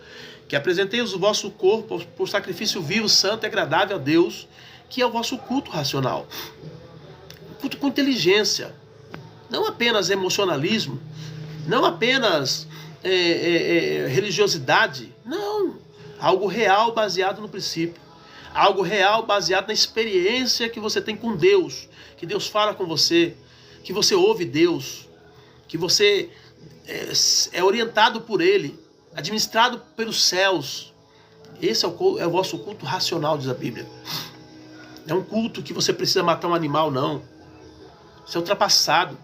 que apresenteis o vosso corpo por sacrifício vivo, santo e agradável a Deus, que é o vosso culto racional. Culto com inteligência. Não apenas emocionalismo. Não apenas religiosidade. Não. Algo real baseado no princípio. Algo real baseado na experiência que você tem com Deus. Que Deus fala com você. Que você ouve Deus. Que você é orientado por Ele. Administrado pelos céus. Esse é o vosso culto racional, diz a Bíblia. É um culto que você precisa matar um animal, não. Isso é ultrapassado.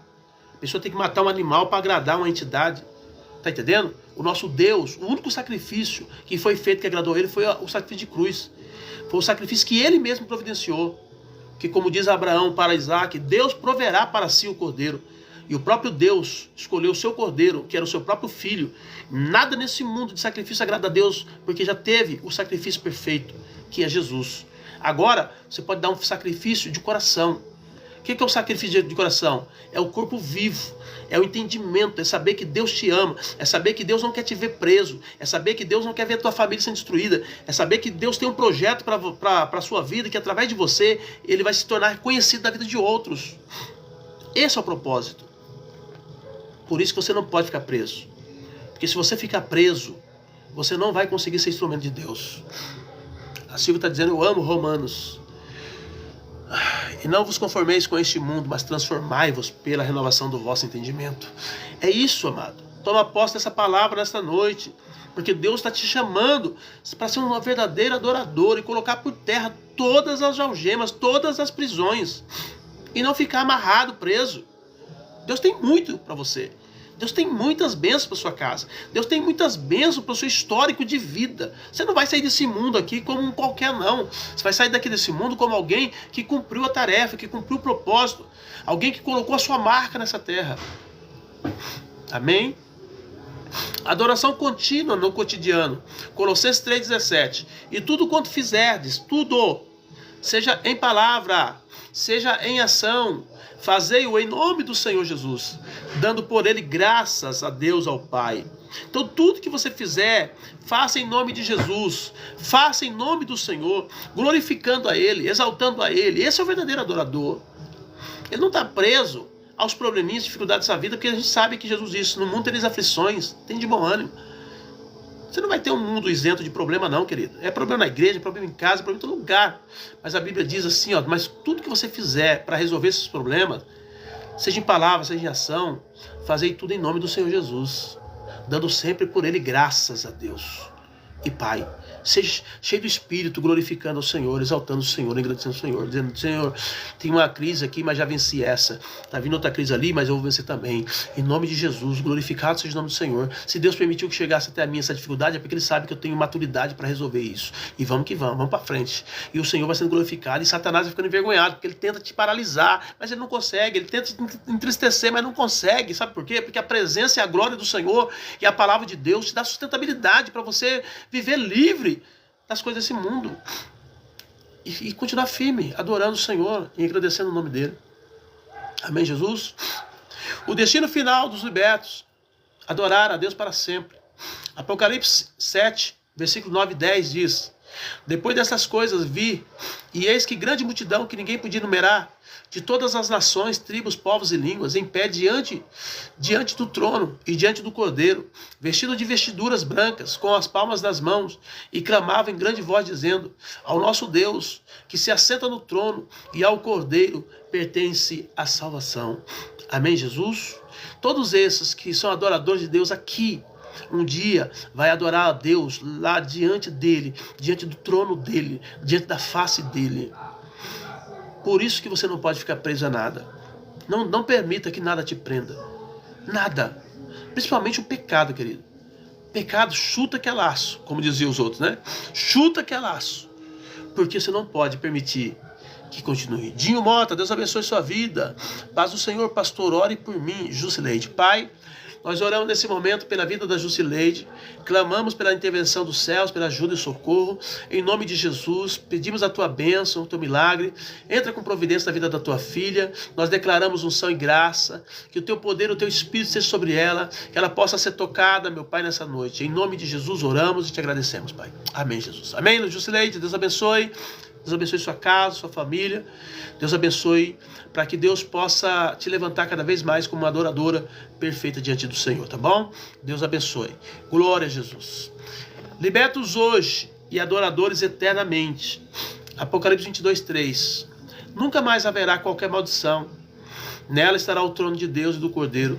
A pessoa tem que matar um animal para agradar uma entidade. Está entendendo? O nosso Deus, o único sacrifício que foi feito que agradou Ele foi o sacrifício de cruz. Foi o sacrifício que Ele mesmo providenciou. Que, como diz Abraão para Isaac, Deus proverá para si o cordeiro. E o próprio Deus escolheu o seu cordeiro, que era o seu próprio filho. Nada nesse mundo de sacrifício agrada a Deus, porque já teve o sacrifício perfeito, que é Jesus. Agora, você pode dar um sacrifício de coração. O que é o sacrifício de coração? É o corpo vivo, é o entendimento, é saber que Deus te ama, é saber que Deus não quer te ver preso, é saber que Deus não quer ver a tua família sendo destruída, é saber que Deus tem um projeto para a sua vida, que através de você, Ele vai se tornar conhecido da vida de outros. Esse é o propósito. Por isso que você não pode ficar preso. Porque se você ficar preso, você não vai conseguir ser instrumento de Deus. A Silvia está dizendo: eu amo Romanos. E não vos conformeis com este mundo, mas transformai-vos pela renovação do vosso entendimento. É isso, amado. Toma posse dessa palavra nesta noite, porque Deus está te chamando para ser um verdadeiro adorador e colocar por terra todas as algemas, todas as prisões, e não ficar amarrado, preso. Deus tem muito para você. Deus tem muitas bênçãos para sua casa. Deus tem muitas bênçãos para o seu histórico de vida. Você não vai sair desse mundo aqui como um qualquer, não. Você vai sair daqui desse mundo como alguém que cumpriu a tarefa, que cumpriu o propósito. Alguém que colocou a sua marca nessa terra. Amém? Adoração contínua no cotidiano. Colossenses 3,17. E tudo quanto fizerdes, tudo, seja em palavra, seja em ação, fazei-o em nome do Senhor Jesus, dando por ele graças a Deus, ao Pai. Então tudo que você fizer, faça em nome de Jesus, faça em nome do Senhor, glorificando a Ele, exaltando a Ele. Esse é o verdadeiro adorador. Ele não está preso aos probleminhas, dificuldades dessa vida, porque a gente sabe que Jesus disse, no mundo tereis aflições, tem de bom ânimo. Você não vai ter um mundo isento de problema não, querido. É problema na igreja, é problema em casa, é problema em todo lugar. Mas a Bíblia diz assim, ó, mas tudo que você fizer para resolver esses problemas, seja em palavra, seja em ação, fazei tudo em nome do Senhor Jesus, dando sempre por Ele graças a Deus e Pai. Seja cheio do Espírito, glorificando ao Senhor, exaltando o Senhor, agradecendo ao Senhor, dizendo, Senhor, tem uma crise aqui, mas já venci essa. Está vindo outra crise ali, mas eu vou vencer também. Em nome de Jesus, glorificado seja o nome do Senhor. Se Deus permitiu que chegasse até a mim essa dificuldade, é porque Ele sabe que eu tenho maturidade para resolver isso. E vamos que vamos para frente. E o Senhor vai sendo glorificado, e Satanás vai ficando envergonhado, porque ele tenta te paralisar, mas ele não consegue. Ele tenta te entristecer, mas não consegue. Sabe por quê? Porque a presença e a glória do Senhor e a palavra de Deus te dá sustentabilidade para você viver livre das coisas desse mundo e continuar firme, adorando o Senhor e agradecendo o nome dele. Amém, Jesus? O destino final dos libertos, adorar a Deus para sempre. Apocalipse 7, versículo 9 e 10 diz: depois dessas coisas vi, e eis que grande multidão que ninguém podia numerar, de todas as nações, tribos, povos e línguas, em pé diante do trono e diante do Cordeiro, vestido de vestiduras brancas, com as palmas das mãos, e clamavam em grande voz, dizendo: ao nosso Deus, que se assenta no trono, e ao Cordeiro pertence a salvação. Amém, Jesus? Todos esses que são adoradores de Deus aqui, um dia vai adorar a Deus lá diante dele, diante do trono dele, diante da face dele. Por isso que você não pode ficar preso a nada. Não permita que nada te prenda. Nada. Principalmente o pecado, querido. Pecado chuta que é laço, como diziam os outros, né? Chuta que é laço. Porque você não pode permitir que continue. Dinho Mota, Deus abençoe sua vida. Paz do Senhor, pastor, ore por mim. Jusileide. Pai, nós oramos nesse momento pela vida da Jusileide, clamamos pela intervenção dos céus, pela ajuda e socorro, em nome de Jesus, pedimos a tua bênção, o teu milagre, entra com providência na vida da tua filha, nós declaramos unção e graça, que o teu poder, o teu Espírito seja sobre ela, que ela possa ser tocada, meu Pai, nessa noite, em nome de Jesus oramos e te agradecemos, Pai. Amém, Jesus. Amém, Jusileide, Deus abençoe. Deus abençoe sua casa, sua família. Deus abençoe para que Deus possa te levantar cada vez mais como uma adoradora perfeita diante do Senhor, tá bom? Deus abençoe. Glória a Jesus. Libertos hoje e adoradores eternamente. Apocalipse 22, 3. Nunca mais haverá qualquer maldição. Nela estará o trono de Deus e do Cordeiro,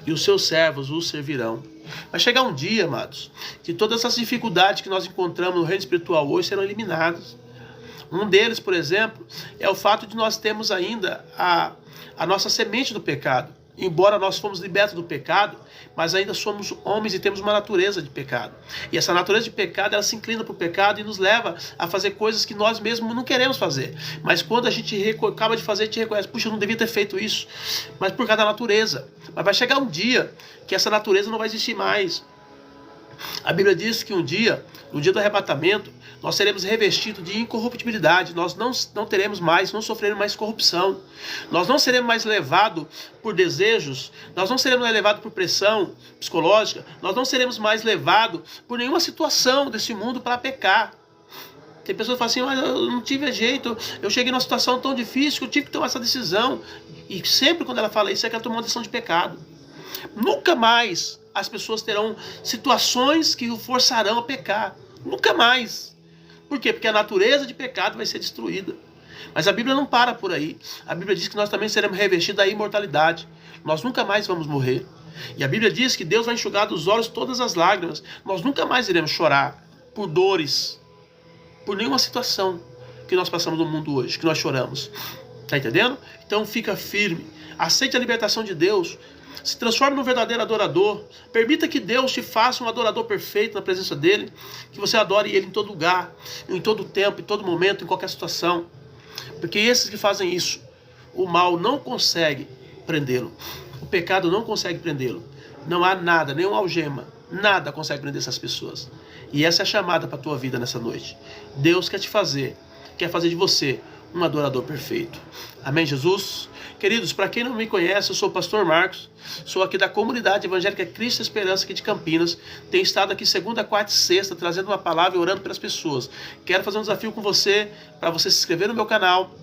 e os seus servos os servirão. Vai chegar um dia, amados, que todas essas dificuldades que nós encontramos no reino espiritual hoje serão eliminadas. Um deles, por exemplo, é o fato de nós termos ainda a nossa semente do pecado. Embora nós fomos libertos do pecado, mas ainda somos homens e temos uma natureza de pecado. E essa natureza de pecado, ela se inclina para o pecado e nos leva a fazer coisas que nós mesmos não queremos fazer. Mas quando a gente acaba de fazer, a gente reconhece: puxa, eu não devia ter feito isso. Mas por causa da natureza. Mas vai chegar um dia que essa natureza não vai existir mais. A Bíblia diz que um dia, no dia do arrebatamento, nós seremos revestidos de incorruptibilidade. Nós não teremos mais, não sofreremos mais corrupção. Nós não seremos mais levados por desejos. Nós não seremos mais levados por pressão psicológica. Nós não seremos mais levados por nenhuma situação desse mundo para pecar. Tem pessoas que falam assim: mas eu não tive jeito, eu cheguei numa situação tão difícil que eu tive que tomar essa decisão. E sempre quando ela fala isso, é que ela tomou uma decisão de pecado. Nunca mais as pessoas terão situações que o forçarão a pecar. Nunca mais. Por quê? Porque a natureza de pecado vai ser destruída. Mas a Bíblia não para por aí. A Bíblia diz que nós também seremos revestidos da imortalidade. Nós nunca mais vamos morrer. E a Bíblia diz que Deus vai enxugar dos olhos todas as lágrimas. Nós nunca mais iremos chorar por dores, por nenhuma situação que nós passamos no mundo hoje, que nós choramos. Tá entendendo? Então fica firme. Aceite a libertação de Deus. Se transforme num verdadeiro adorador. Permita que Deus te faça um adorador perfeito na presença dele. Que você adore ele em todo lugar, em todo tempo, em todo momento, em qualquer situação. Porque esses que fazem isso, o mal não consegue prendê-lo. O pecado não consegue prendê-lo. Não há nada, nenhuma algema, nada consegue prender essas pessoas. E essa é a chamada para a tua vida nessa noite. Deus quer fazer de você um adorador perfeito. Amém, Jesus? Queridos, para quem não me conhece, eu sou o pastor Marcos, sou aqui da comunidade evangélica Cristo Esperança aqui de Campinas, tenho estado aqui segunda, quarta e sexta, trazendo uma palavra e orando pelas pessoas. Quero fazer um desafio com você, para você se inscrever no meu canal,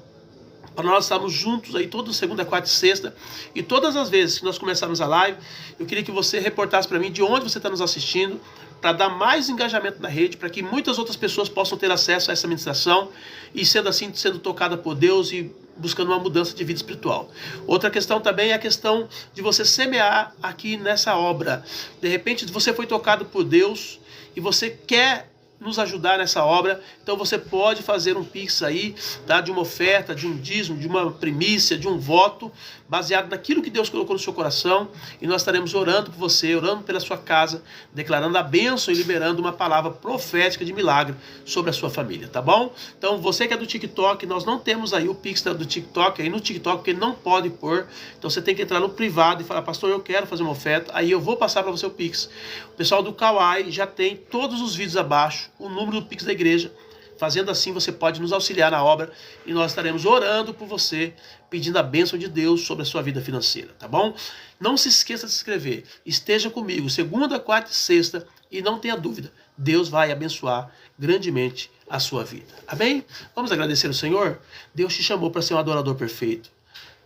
para nós estarmos juntos aí toda segunda, quarta e sexta, e todas as vezes que nós começarmos a live, eu queria que você reportasse para mim de onde você está nos assistindo, para dar mais engajamento na rede, para que muitas outras pessoas possam ter acesso a essa ministração e sendo assim, sendo tocada por Deus e buscando uma mudança de vida espiritual. Outra questão também é a questão de você semear aqui nessa obra. De repente você foi tocado por Deus e você quer nos ajudar nessa obra, então você pode fazer um pix aí, tá? De uma oferta, de um dízimo, de uma primícia, de um voto, baseado naquilo que Deus colocou no seu coração, e nós estaremos orando por você, orando pela sua casa, declarando a bênção e liberando uma palavra profética de milagre sobre a sua família, tá bom? Então você que é do TikTok, nós não temos aí o pix do TikTok, aí no TikTok, porque não pode pôr, então você tem que entrar no privado e falar, pastor, eu quero fazer uma oferta, aí eu vou passar para você o pix. O pessoal do Kawai já tem todos os vídeos abaixo, o número do Pix da igreja. Fazendo assim, você pode nos auxiliar na obra e nós estaremos orando por você, pedindo a bênção de Deus sobre a sua vida financeira, tá bom? Não se esqueça de se inscrever. Esteja comigo segunda, quarta e sexta e não tenha dúvida, Deus vai abençoar grandemente a sua vida. Amém? Vamos agradecer ao Senhor? Deus te chamou para ser um adorador perfeito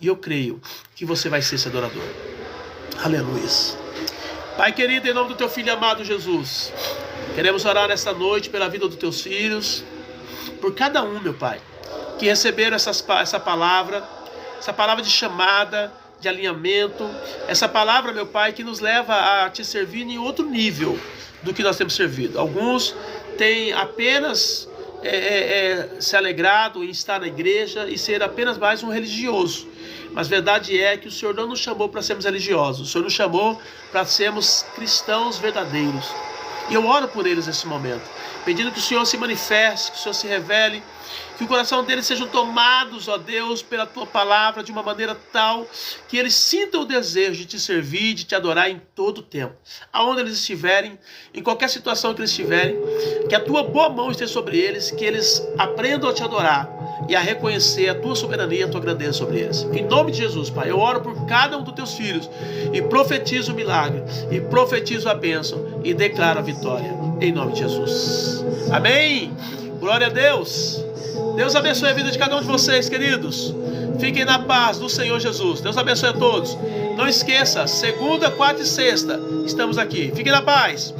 e eu creio que você vai ser esse adorador. Aleluia. Pai querido, em nome do teu filho amado Jesus, queremos orar nesta noite pela vida dos teus filhos, por cada um, meu Pai, que receberam essa palavra de chamada, de alinhamento, essa palavra, meu Pai, que nos leva a te servir em outro nível do que nós temos servido. Alguns têm apenas se alegrado em estar na igreja e ser apenas mais um religioso. Mas verdade é que o Senhor não nos chamou para sermos religiosos, o Senhor nos chamou para sermos cristãos verdadeiros. E eu oro por eles nesse momento, pedindo que o Senhor se manifeste, que o Senhor se revele, que o coração deles sejam tomados, ó Deus, pela Tua palavra de uma maneira tal que eles sintam o desejo de Te servir, de Te adorar em todo o tempo. Aonde eles estiverem, em qualquer situação que eles estiverem, que a Tua boa mão esteja sobre eles, que eles aprendam a Te adorar e a reconhecer a Tua soberania e a Tua grandeza sobre eles. Em nome de Jesus, Pai, eu oro por cada um dos Teus filhos e profetizo o milagre, e profetizo a bênção e declaro a vitória, em nome de Jesus. Amém? Glória a Deus. Deus abençoe a vida de cada um de vocês, queridos. Fiquem na paz do Senhor Jesus. Deus abençoe a todos. Não esqueça, segunda, quarta e sexta, estamos aqui. Fiquem na paz.